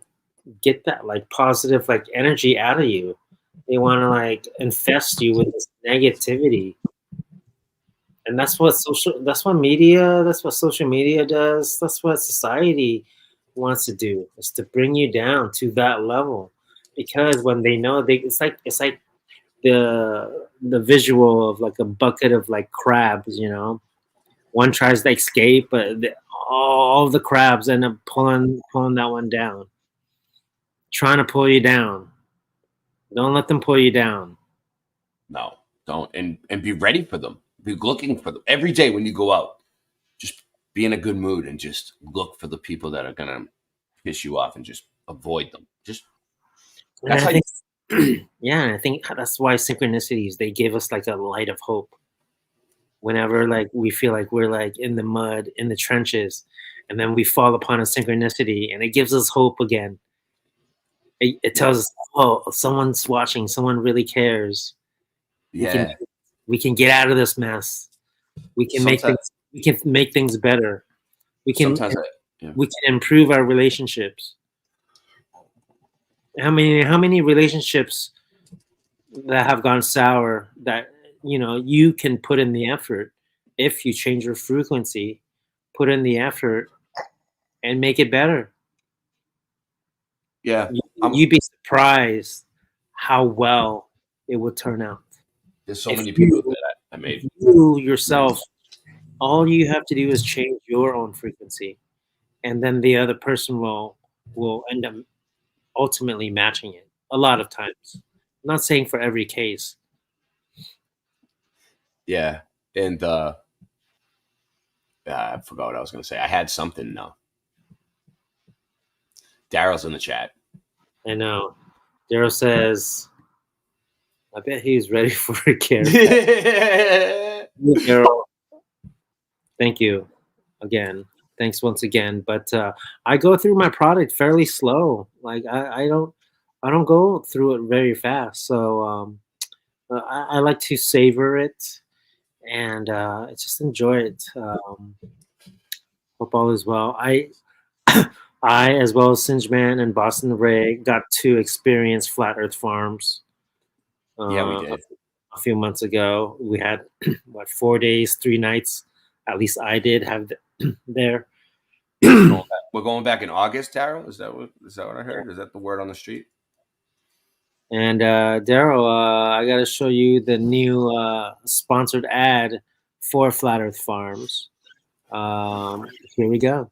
get that like positive like energy out of you. They want to like infest you with this negativity, and that's what social media does. That's what society wants to do, is to bring you down to that level, because when they know it's like the visual of like a bucket of like crabs, one tries to escape, but all the crabs end up pulling that one down, trying to pull you down. Don't let them pull you down. No, don't. And be ready for them. Be looking for them every day when you go out. Just be in a good mood and just look for the people that are gonna piss you off and just avoid them. Just And that's I how think, yeah, and I think that's why synchronicities, they give us like a light of hope. Whenever like we feel like we're like in the mud, in the trenches, and then we fall upon a synchronicity, and it gives us hope again. It tells us, oh, someone's watching, someone really cares. Yeah. We can get out of this mess. We can make Sometimes- things. We can make things better. We can. Sometimes We can improve our relationships. How many relationships that have gone sour that you can put in the effort if you change your frequency, put in the effort, and make it better. Yeah. You'd be surprised how well it would turn out. There's so many people that I made. You yourself, all you have to do is change your own frequency, and then the other person will end up ultimately matching it a lot of times. I'm not saying for every case. Yeah. And I forgot what I was gonna say. I had something now. Daryl's in the chat. I know. Daryl says, I bet he's ready for a care. Daryl, thank you again. Thanks once again. But I go through my product fairly slow. Like I don't go through it very fast. So I like to savor it and just enjoy it. Hope all is well. I, as well as Singeman and Boston Ray, got to experience Flat Earth Farms. Yeah, we did. A few months ago. We had, 4 days, 3 nights. At least I did have there. We're going back in August, Daryl? Is that what I heard? Is that the word on the street? And Daryl, I got to show you the new sponsored ad for Flat Earth Farms. Here we go.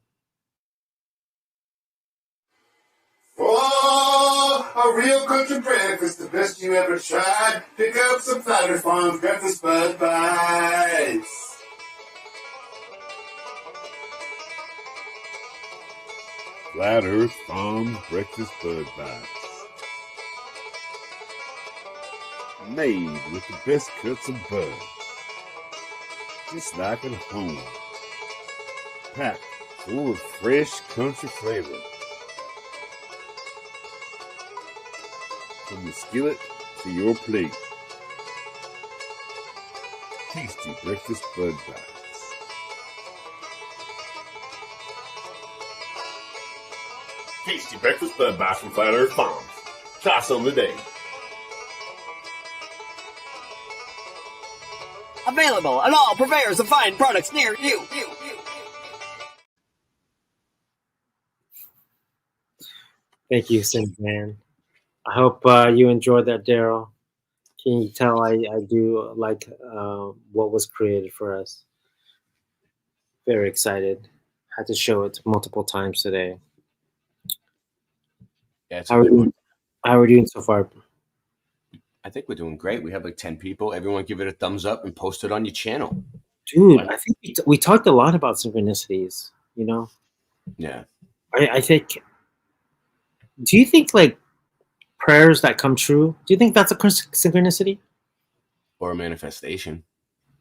Oh, a real country breakfast, the best you ever tried. Pick up some Flat Earth Farms breakfast bud bites. Flat Earth Farms Breakfast Bud Bites. Made with the best cuts of bud. Just like at home. Packed full of fresh country flavor. From the skillet to your plate. Tasty breakfast bud bites. Tasty breakfast bud bites from Flat Earth Farms. Try some today. Available at all purveyors of fine products near you. Thank you, Singeman. I hope you enjoyed that, Daryl. Can you tell I do like what was created for us? Very excited. Had to show it multiple times today. Yeah, it's How are we doing so far? I think we're doing great. We have like 10 people. Everyone give it a thumbs up and post it on your channel. Dude, I think we talked a lot about synchronicities, you know? Yeah. I think, do you think like prayers that come true, do you think that's a synchronicity? Or a manifestation.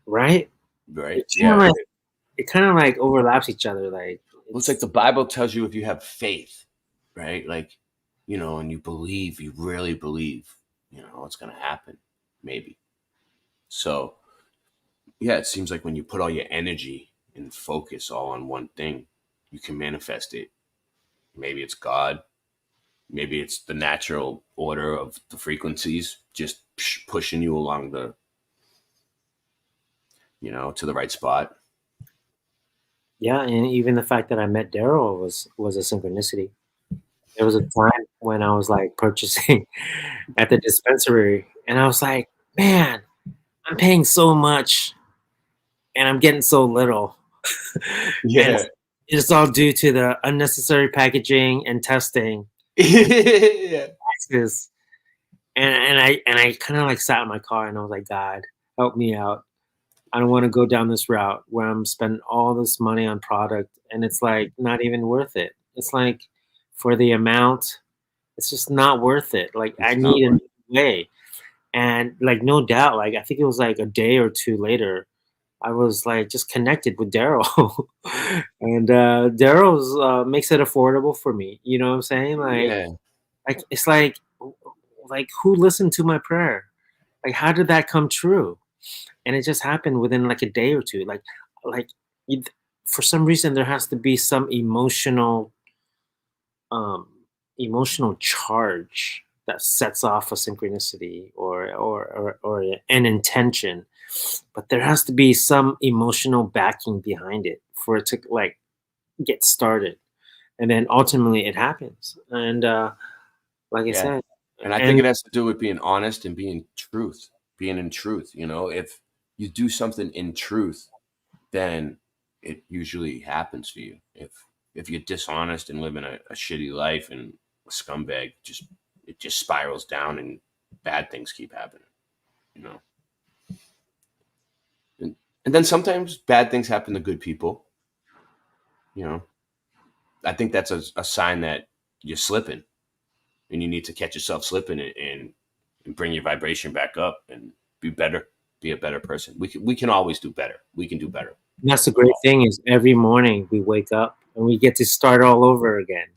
Right? Right. It kind of like overlaps each other. Like it's like the Bible tells you if you have faith, right? Like, and you believe, you really believe, it's going to happen, maybe. So, yeah, it seems like when you put all your energy and focus all on one thing, you can manifest it. Maybe it's God. Maybe it's the natural order of the frequencies just pushing you along the, to the right spot. Yeah, and even the fact that I met Daryl was a synchronicity. There was a time when I was like purchasing at the dispensary, and I was like, man, I'm paying so much and I'm getting so little. Yeah. And it's all due to the unnecessary packaging and testing. Yeah. Taxes. And I kind of like sat in my car and I was like, God, help me out. I don't want to go down this route where I'm spending all this money on product and it's like not even worth it. It's like for the amount, it's just not worth it. Like I It's not need a worth new way. And like no doubt, like I think it was like a day or two later, I was like just connected with Daryl. And Daryl's makes it affordable for me. You know what I'm saying? Yeah. Like it's like who listened to my prayer? Like how did that come true? And it just happened within like a day or two. Like you, for some reason there has to be some um emotional charge that sets off a synchronicity or an intention, but there has to be some emotional backing behind it for it to like get started, and then ultimately it happens. And like I Yeah. said, And I think and it has to do with being honest and being in truth. You know, if you do something in truth, then it usually happens for you. If you're dishonest and living a shitty life and a scumbag, it just spirals down and bad things keep happening. You know, and then sometimes bad things happen to good people. You know, I think that's a sign that you're slipping, and you need to catch yourself slipping and bring your vibration back up and be better, be a better person. We can always do better. We can do better. that's the great thing is every morning we wake up and we get to start all over again.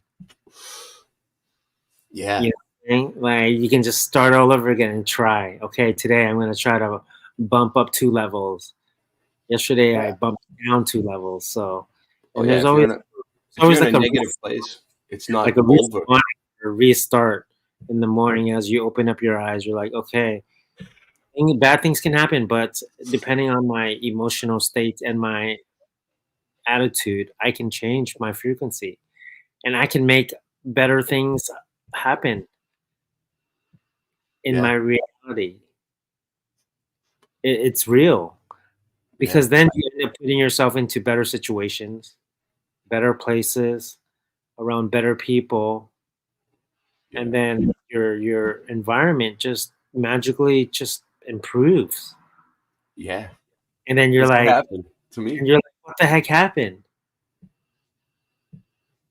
Yeah. You know what I'm saying? Like you can just start all over again and try. Okay, today I'm going to try to bump up 2 levels. Yesterday I bumped down 2 levels. So, Oh and yeah. there's always If you're in like a a negative place, it's not like a over. respawn or restart in the morning as you open up your eyes. You're like, okay, bad things can happen, but depending on my emotional state and my attitude, I can change my frequency and I can make better things happen in Yeah. my reality. It's real because Yeah. then you end up putting yourself into better situations, better places, around better people, and then your environment just magically just improves. Yeah. And then you're That's what like, happened to me. what the heck happened?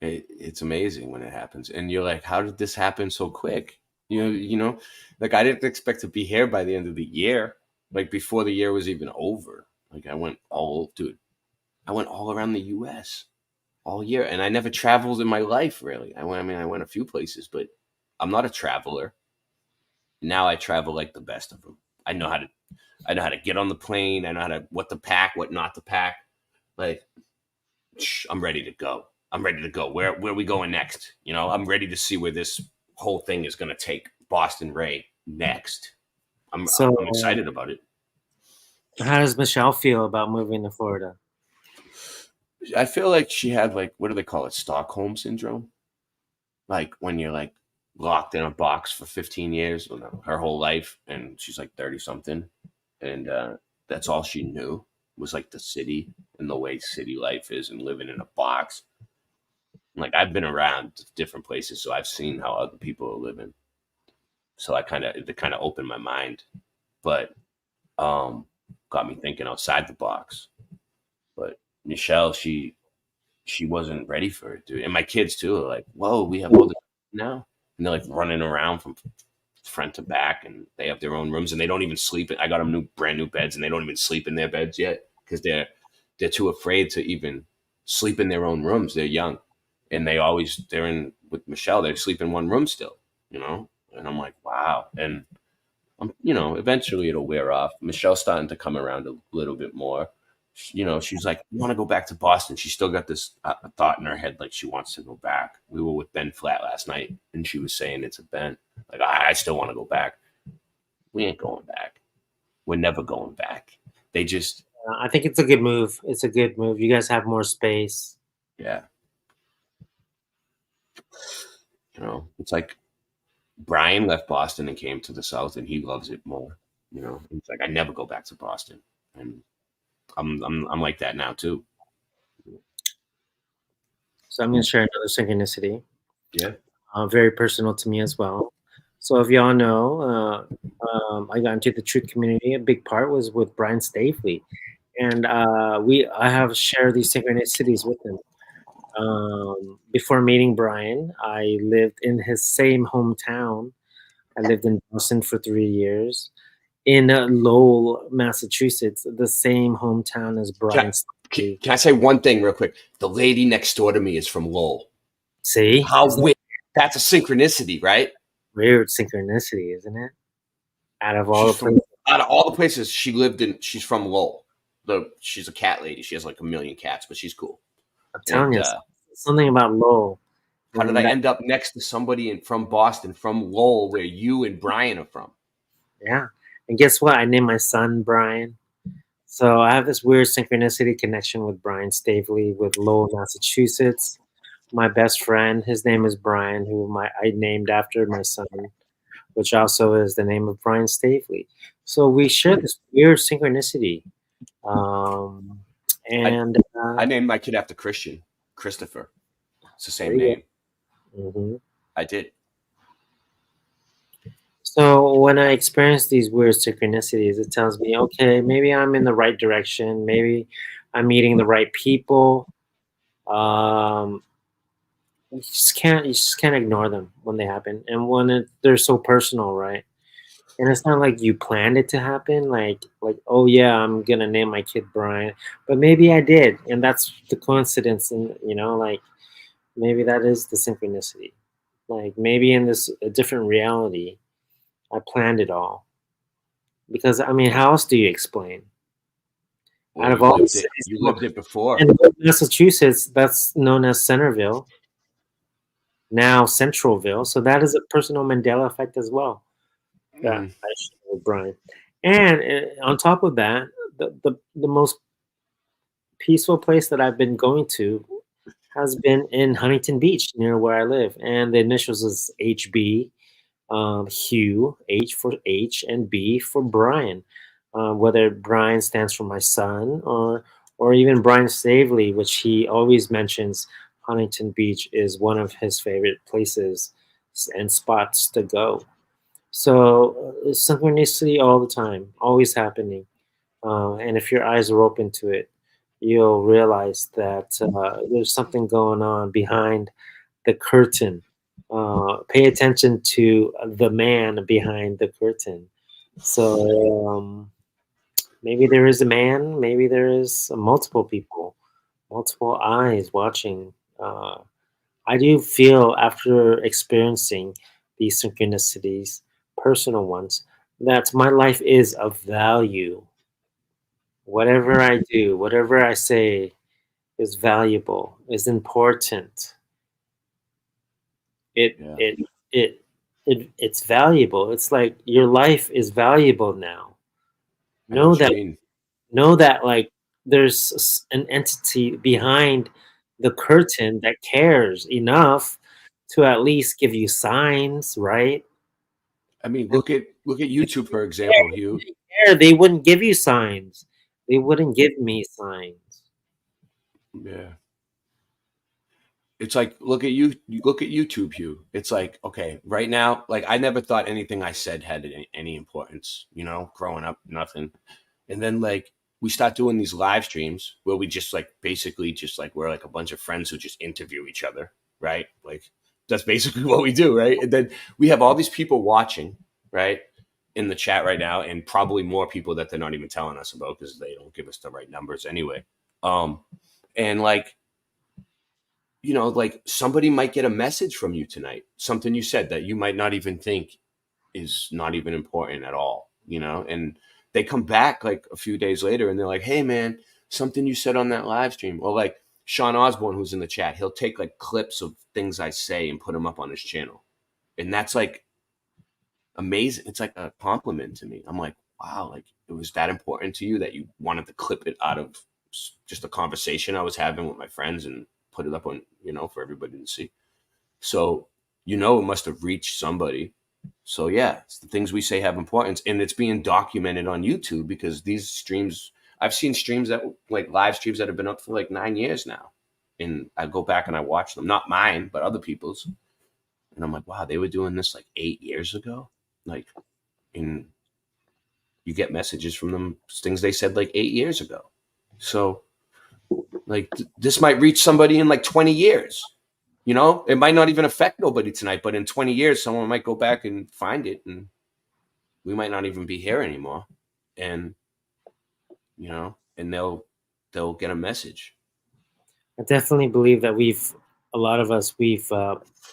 It's amazing when it happens, and you're like, how did this happen so quick? You know, like I didn't expect to be here by the end of the year, like before the year was even over. Like I went all around the U.S. all year, and I never traveled in my life really. I went a few places, but I'm not a traveler. Now I travel like the best of them. I know how to get on the plane. I know what to pack, what not to pack. Like I'm ready to go. I'm ready to go. Where are we going next? You know, I'm ready to see where this whole thing is going to take Boston Ray next. I'm excited about it. How does Michelle feel about moving to Florida? I feel like she had like, what do they call it? Stockholm syndrome. Like when you're like locked in a box for 15 years, her whole life, and she's like 30 something, and that's all she knew was like the city and the way city life is and living in a box. Like I've been around different places, so I've seen how other people are living. So it kind of opened my mind, but got me thinking outside the box. But Michelle, she wasn't ready for it, dude. And my kids too are like, whoa, we have all this now, and they're like running around from front to back, and they have their own rooms, and they don't even sleep. I got them brand new beds, and they don't even sleep in their beds yet because they're too afraid to even sleep in their own rooms. They're young, and they're in with Michelle. They sleep in one room still, you know. And I'm like, wow. And eventually it'll wear off. Michelle's starting to come around a little bit more. She's like, I want to go back to Boston. She's still got this thought in her head, like she wants to go back. We were with Ben Flat last night, and she was saying it's a Ben. Like, I still want to go back. We ain't going back. We're never going back. They just. I think it's a good move. It's a good move. You guys have more space. Yeah. It's like Brian left Boston and came to the South, and he loves it more. It's like I never go back to Boston, and I'm like that now too. So I'm going to share another synchronicity. Yeah. Very personal to me as well. So if y'all know, I got into the truth community. A big part was with Brian Staveley, and I have shared these synchronicities with him. Before meeting Brian, I lived in his same hometown. I lived in Boston for 3 years, in Lowell, Massachusetts, the same hometown as Brian. Can I say one thing real quick? The lady next door to me is from Lowell. See? How weird. That's a synchronicity, right? Weird synchronicity, isn't it? Out of all the places she lived in, she's from Lowell. She's a cat lady. She has like 1 million cats, but she's cool. I'm telling you, something about Lowell. How did I end up next to somebody from Boston, from Lowell, where you and Brian are from? Yeah. And guess what? I named my son Brian. So I have this weird synchronicity connection with Brian Stavely with Lowell, Massachusetts. My best friend, his name is Brian, who I named after my son, which also is the name of Brian Stavely. So we share this weird synchronicity. And I named my kid after Christopher. It's the same name. Mm-hmm. I did. So when I experience these weird synchronicities, it tells me, okay, maybe I'm in the right direction. Maybe I'm meeting the right people. You just can't ignore them when they happen, and when they're so personal, right? And it's not like you planned it to happen, like oh yeah, I'm gonna name my kid Brian, but maybe I did, and that's the coincidence, and like maybe that is the synchronicity. Like maybe in this a different reality, I planned it all. Because I mean, how else do you explain? Well, Out of all the you lived it before. in Massachusetts, that's known as Centerville. Now Centralville, so that is a personal Mandela effect as well. That I shared with Brian, and on top of that, the most peaceful place that I've been going to has been in Huntington Beach, near where I live, and the initials is HB, Hieu, H for H, and B for Brian. Whether Brian stands for my son, or even Brian Stavely, which he always mentions. Huntington Beach is one of his favorite places and spots to go. So synchronicity all the time, always happening. And if your eyes are open to it, you'll realize that there's something going on behind the curtain. Pay attention to the man behind the curtain. So maybe there is a man, maybe there is multiple people, multiple eyes watching. I do feel after experiencing these synchronicities, personal ones, that my life is of value. Whatever I do, whatever I say is valuable, is important. It's valuable. It's like your life is valuable now. Know that like there's an entity behind the curtain that cares enough to at least give you signs, right? I mean, look at YouTube, for example, Hieu. They wouldn't give you signs. They wouldn't give me signs. Yeah. It's like look at YouTube, Hieu. It's like, okay, right now, like I never thought anything I said had any importance, growing up, nothing. And then like we start doing these live streams where we just like basically just like we're like a bunch of friends who just interview each other, right? Like that's basically what we do, right? And then we have all these people watching, right, in the chat right now, and probably more people that they're not even telling us about because they don't give us the right numbers anyway. And like, like somebody might get a message from you tonight, something you said that you might not even think is not even important at all, and they come back like a few days later and they're like, hey man, something you said on that live stream. Or like Sean Osborne, who's in the chat, he'll take like clips of things I say and put them up on his channel. And that's like amazing. It's like a compliment to me. I'm like, wow, like it was that important to you that you wanted to clip it out of just a conversation I was having with my friends and put it up on, for everybody to see. So, it must have reached somebody. So yeah, it's the things we say have importance, and it's being documented on YouTube because these streams, I've seen streams that like live streams that have been up for like 9 years now. And I go back and I watch them, not mine, but other people's. And I'm like, wow, they were doing this like 8 years ago. Like, and you get messages from them, things they said like 8 years ago. So, like, this might reach somebody in like 20 years. You know, it might not even affect nobody tonight, but in 20 years, someone might go back and find it, and we might not even be here anymore. And, you know, and they'll get a message. I definitely believe that a lot of us, we've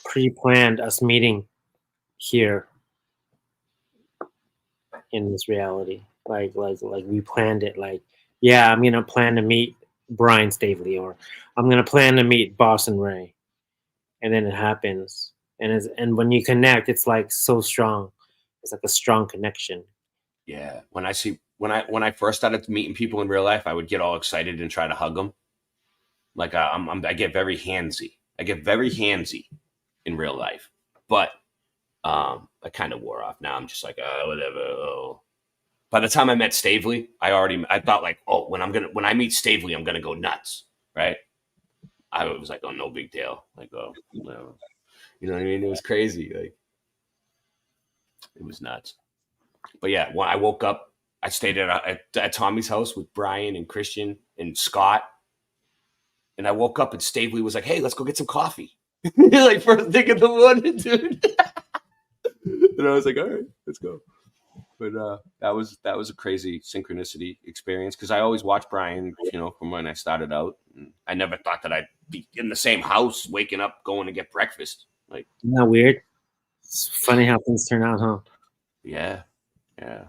pre-planned us meeting here in this reality. Like we planned it. Like, yeah, I'm gonna plan to meet Brian Stavely, or I'm gonna plan to meet Boston Ray, and then it happens. And when you connect, it's like so strong. It's like a strong connection. Yeah. When I first started meeting people in real life, I would get all excited and try to hug them. Like I get very handsy. I get very handsy in real life, but I kind of wore off. Now I'm just like, whatever. Oh. By the time I met Stavely, I thought like, oh, when I meet Stavely, I'm gonna go nuts, right? I was like, oh, no big deal. Like, oh, whatever. You know what I mean? It was crazy. Like, it was nuts. But yeah, when I woke up, I stayed at Tommy's house with Brian and Christian and Scott. And I woke up and Stavely was like, hey, let's go get some coffee. Like, first thing in the morning, dude. And I was like, all right, let's go. But that was a crazy synchronicity experience because I always watched Brian, you know, from when I started out. And I never thought that I'd be in the same house, waking up, going to get breakfast. Like, Isn't that weird? It's funny how things turn out, huh? yeah, yeah.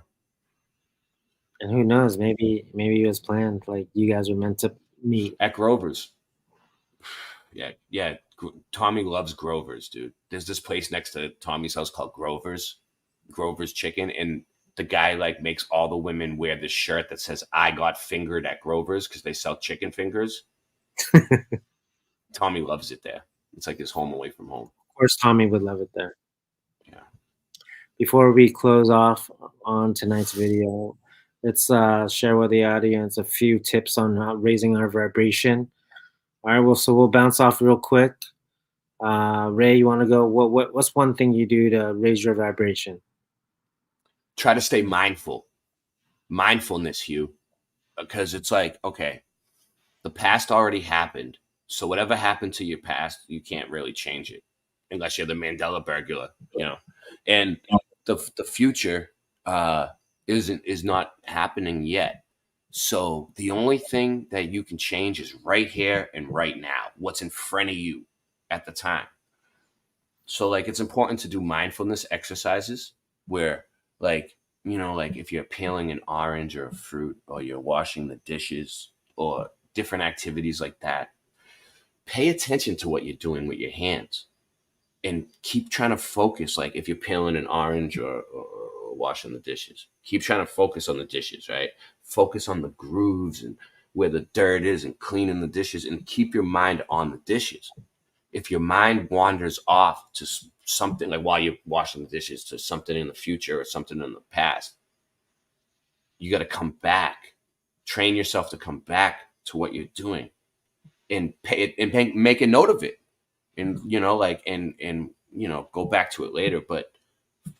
And who knows? Maybe it was planned. Like you guys were meant to meet At Grover's. Yeah. Tommy loves Grover's, dude. There's this place next to Tommy's house called Grover's Chicken, and the guy like makes all the women wear this shirt that says "I got fingered at Grover's" because they sell chicken fingers. Tommy loves it there. It's like his home away from home. Of course, Tommy would love it there. Yeah. Before we close off on tonight's video, let's share with the audience a few tips on raising our vibration. All right, we'll bounce off real quick. Ray, you want to go? What's one thing you do to raise your vibration? Try to stay mindful. Mindfulness, Hieu, because it's like, okay, the past already happened. So whatever happened to your past, you can't really change it unless you're the Mandela burglar, you know. And the future is not happening yet. So the only thing that you can change is right here and right now. What's in front of you at the time. So like it's important to do mindfulness exercises where like, you know, like if you're peeling an orange or a fruit or you're washing the dishes or different activities like that, pay attention to what you're doing with your hands and keep trying to focus. Like if you're peeling an orange or washing the dishes, keep trying to focus on the dishes, right? Focus on the grooves and where the dirt is and cleaning the dishes and keep your mind on the dishes. If your mind wanders off to something like while you're washing the dishes to something in the future or something in the past, you got to come back, train yourself to come back to what you're doing and pay it and make a note of it. And, you know, like, and, you know, go back to it later, but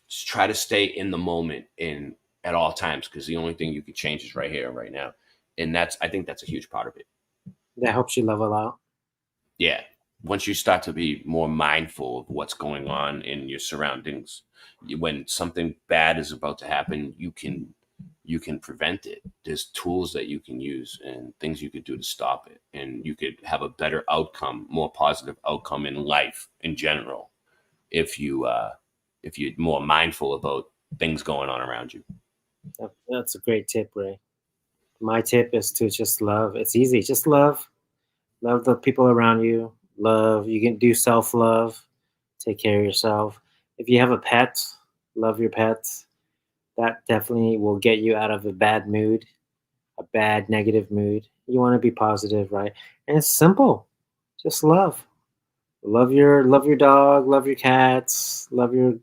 just try to stay in the moment in at all times. Cause the only thing you can change is right here and right now. And I think that's a huge part of it. That helps you level out. Yeah. Once you start to be more mindful of what's going on in your surroundings, when something bad is about to happen, you can prevent it. There's tools that you can use and things you could do to stop it. And you could have a better outcome, more positive outcome in life in general. If you're more mindful about things going on around you. That's a great tip, Ray. My tip is to just love. It's easy. Just love the people around you. You can do self-love, take care of yourself. If you have a pet, love your pets. That definitely will get you out of a bad mood, a bad negative mood. You want to be positive, right? And it's simple. Just love. Love your dog, love your cats, love your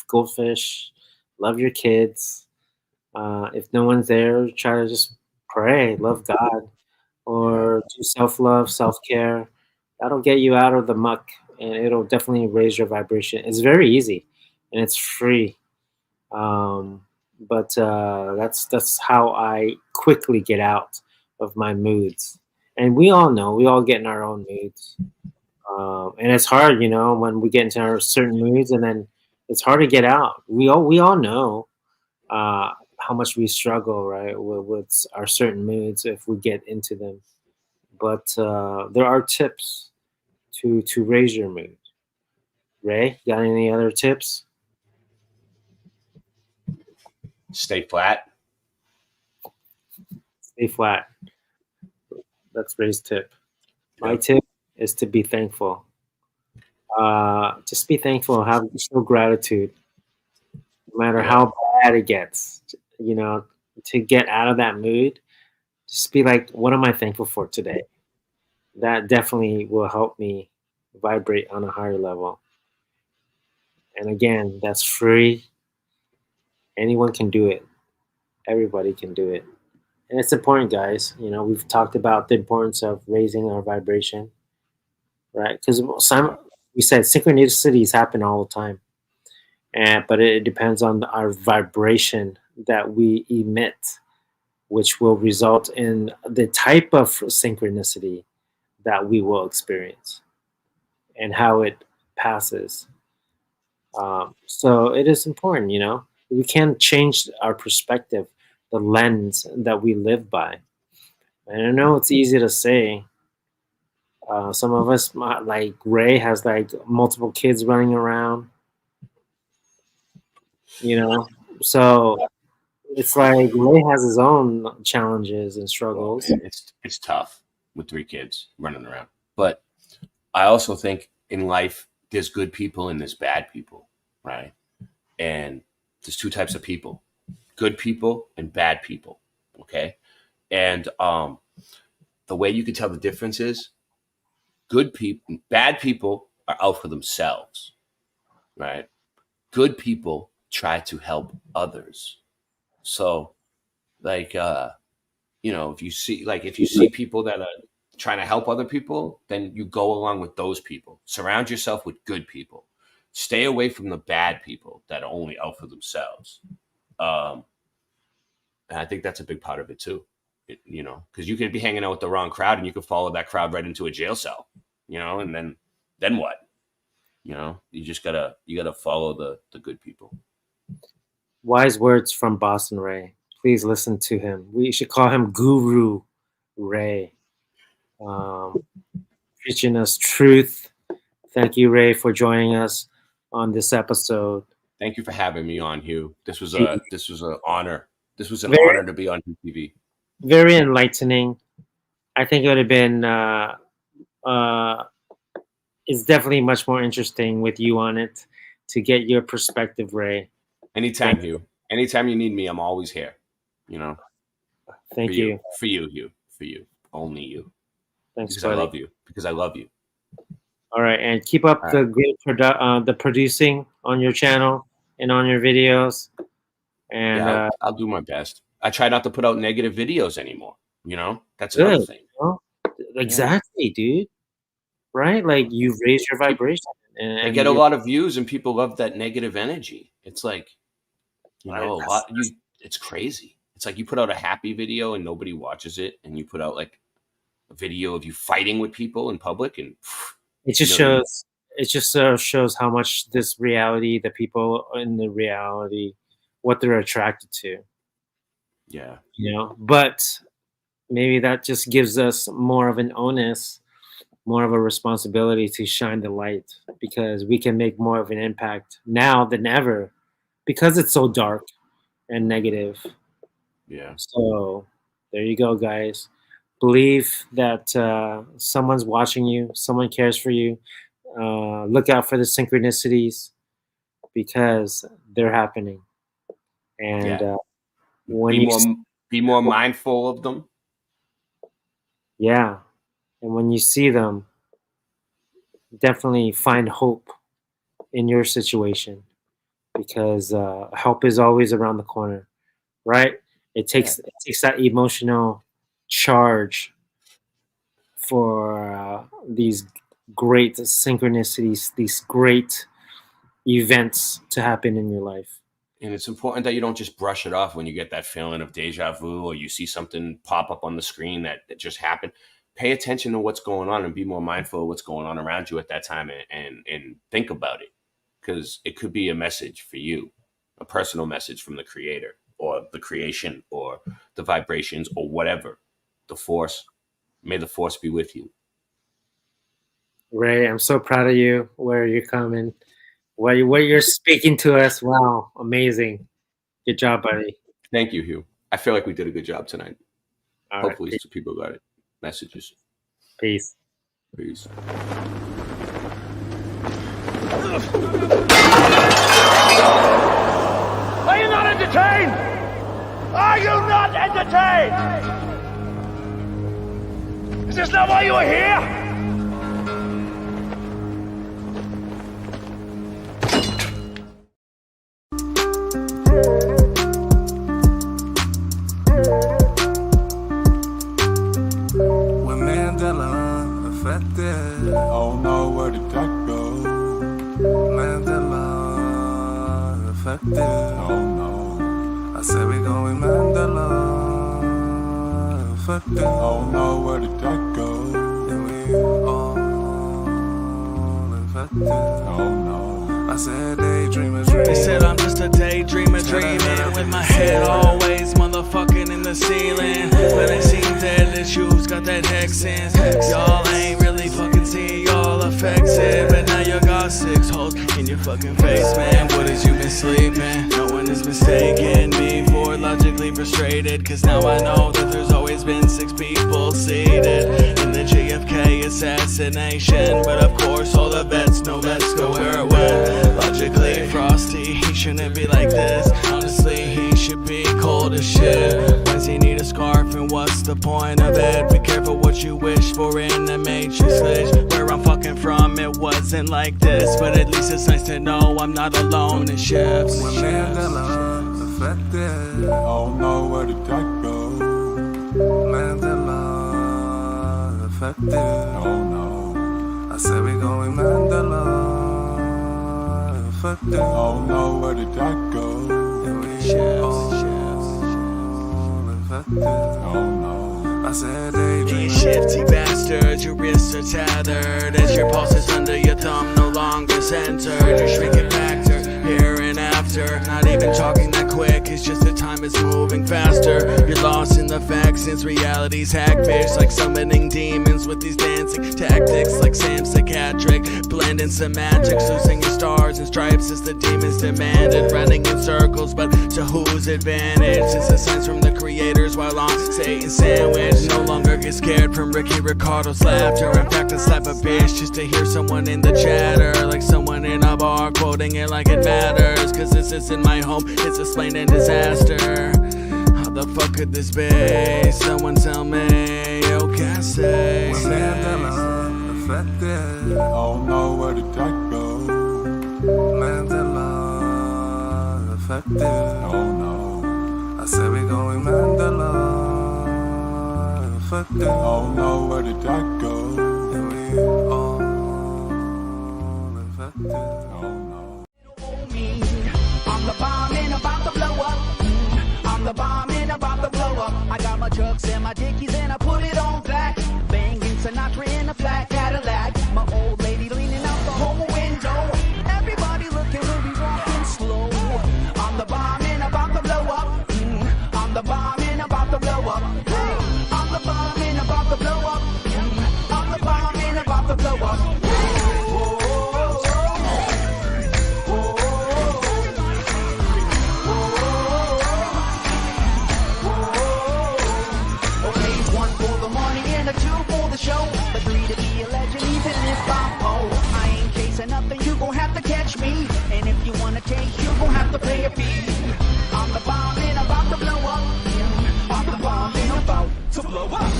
goldfish, love your kids. If no one's there, try to just pray, love God, or do self-love, self-care. That'll get you out of the muck, and it'll definitely raise your vibration. It's very easy, and it's free. But that's how I quickly get out of my moods. And we all know, we all get in our own moods. And it's hard, you know, when we get into our certain moods, and then it's hard to get out. We all know how much we struggle, right, with our certain moods if we get into them. But there are tips to raise your mood. Ray, got any other tips? Stay flat. Stay flat. That's Ray's tip. My tip is to be thankful. Just be thankful. Show gratitude, no matter how bad it gets. You know, to get out of that mood, just be like, "What am I thankful for today?" That definitely will help me vibrate on a higher level. And again, that's free. Anyone can do it. Everybody can do it. And it's important, guys. You know, we've talked about the importance of raising our vibration, right? Because we said synchronicities happen all the time, but it depends on our vibration that we emit, which will result in the type of synchronicity that we will experience and how it passes. So it is important, you know. We can change our perspective, the lens that we live by. And I know it's easy to say. Some of us, like Ray, has like multiple kids running around, you know. So it's like Ray has his own challenges and struggles. Well, it's tough with 3 kids running around, but I also think in life there's good people and there's bad people, right? And there's 2 types of people: good people and bad people. Okay, and the way you can tell the difference is bad people are out for themselves, right? Good people try to help others. So, like, you know, if you see people that are trying to help other people, then you go along with those people. Surround yourself with good people. Stay away from the bad people that are only out for themselves. And I think that's a big part of it too. You know, because you could be hanging out with the wrong crowd and you could follow that crowd right into a jail cell. You know, and then what? You know, you gotta follow the good people. Wise words from Boston Ray. Please listen to him. We should call him Guru Ray. Preaching us truth. Thank you, Ray, for joining us on this episode. Thank you for having me on, Hieu. This was an honor. This was an honor to be on TV. Very enlightening. I think it would have been. It's definitely much more interesting with you on it to get your perspective, Ray. Anytime, Hieu. Anytime you need me, I'm always here. You know. Thank you. For you, Hieu. For you. Only you. Thanks, because buddy. I love you. Because I love you. All right, and keep up the great the producing on your channel and on your videos. And yeah, I'll do my best. I try not to put out negative videos anymore. You know, that's good, another thing. You know? Exactly, dude. Right? Like you raise your vibration. And they get a lot of views, and people love that negative energy. It's like, you know, it's crazy. It's like you put out a happy video and nobody watches it, and you put out like a video of you fighting with people in public, and it just shows how much this reality, the people in the reality, what they're attracted to. Yeah. You know, but maybe that just gives us more of an onus, more of a responsibility to shine the light, because we can make more of an impact now than ever because it's so dark and negative. Yeah. So there you go, guys. Believe that someone's watching you, someone cares for you. Look out for the synchronicities because they're happening. And when be more mindful of them. Yeah. And when you see them, definitely find hope in your situation, because help is always around the corner, right? It takes that emotional charge for these great synchronicities, these great events to happen in your life. And it's important that you don't just brush it off when you get that feeling of deja vu or you see something pop up on the screen that just happened. Pay attention to what's going on and be more mindful of what's going on around you at that time and think about it, because it could be a message for you, a personal message from the creator or the creation or the vibrations or whatever. The force, may the force be with you. Ray, I'm so proud of you, where you're coming, what you're speaking to us. Wow, amazing. Good job, buddy. Thank you, Hieu. I feel like we did a good job tonight. All Hopefully right. some people got it. Messages. Peace. Peace. Are you not entertained? Are you not entertained? Is this not why you are here? When Mandela affected, oh no, where did that go? Mandela affected, oh no. I said we going Mandela affected, oh no, where did that go? And we all infected, oh no. I said daydreamer dream. They said I'm just a daydreamer dreaming with my head always motherfucking in the ceiling. But it seems that the shoes got that hexens. Y'all ain't really fucking see y'all affected. But now you got 6 holes in your fucking face, man. What is you been sleeping? No one is mistaken me for logically frustrated. Cause now I know that there's always been 6 people seated in the JFK assassination. But of course all the vets know let's go where it went. Logically frosty, he shouldn't be like this. Honestly, he should be cold as shit. When's he need a scarf and what's the point of it? Be careful what you wish for in the matrix glitch. Where I'm fucking from, it wasn't like this. But at least it's nice to know I'm not alone in ships. When Mandela affected, oh no, where did that go? Mandela affected, oh no. I said we going Mandela affected, oh no, where did that go? And we all infected, oh no. I said daydream. You shifty bastard, your wrists are tethered as your pulses under your thumb no longer centered. You're shrinking factor here and after. Not even talking that quick, it's just the time is moving faster. You're lost in the facts since reality's hagfish. Like summoning demons with these dancing tactics. Like Sam Psychiatric, blending semantics. Losing your stars and stripes as the demons demanded. Running in circles, but to whose advantage? It's the signs from the creators while on Satan's sandwich. No longer get scared from Ricky Ricardo's laughter. In fact, I slap a bitch just to hear someone in the chatter. Like someone in a bar quoting it like it matters. Cause this isn't my home, it's a slain and disaster. How the fuck could this be? Someone tell me, yo, can't say. When Mandela affected, oh no, where did that go? Mandela affected, oh no. I said we going Mandela affected, oh no, where did that go? And we all infected, oh no. I'm the bomb and about to blow up. I'm the bomb and about to blow up. I got my trucks and my dickies and I put it on black. Banging Sinatra in a flat Cadillac. My old lady leaning out the whole window. Everybody looking when we walking slow. I'm the bomb and about to blow up. I'm the bomb and about to blow up. I'm the bomb and about to blow up. I'm the bomb and about to blow up. Show, but 3 to be a legend, even if I'm old. I ain't chasing nothing, you gon' have to catch me. And if you wanna taste, you gon' have to pay a fee. I'm the bomb and about to blow up. I'm the bomb and about to blow up.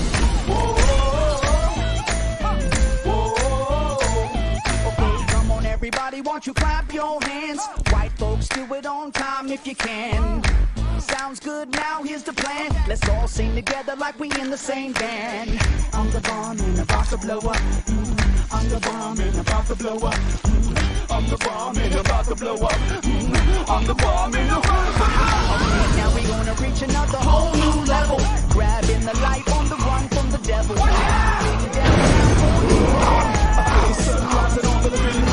Okay, come on everybody, won't you clap your hands? White folks, do it on time if you can. Sounds good, now here's the plan. Let's all sing together like we in the same band. I'm the bomb and about to blow up. I'm the bomb and about to blow up. I'm the bomb and about to blow up. I'm the bomb and about to blow up. Now we gonna reach another whole new level. Grabbing the light on the run from the devil. Sunrise and all the living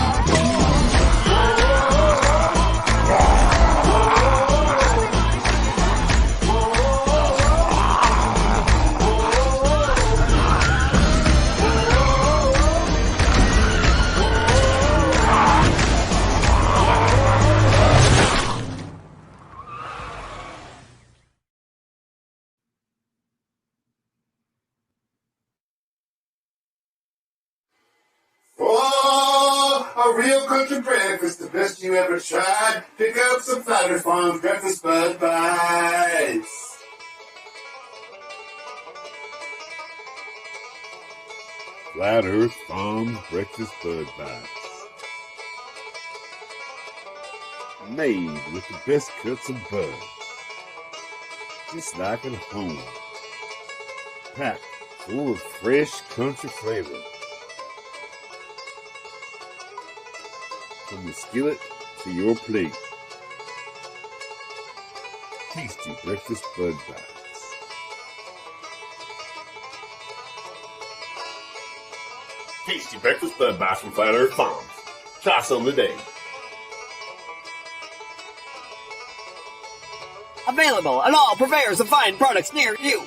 Oh, a real country breakfast, the best you ever tried. Pick up some Flatter Farms breakfast Bud Bites. Flat Earth Farms Breakfast Bud Bites. Made with the best cuts of bud. Just like at home. Packed full of fresh country flavor. From the skillet to your plate. Tasty breakfast Bud Bites. Tasty breakfast Bud Bites from Flat Earth Farms. Try some today. Available at all purveyors of fine products near you.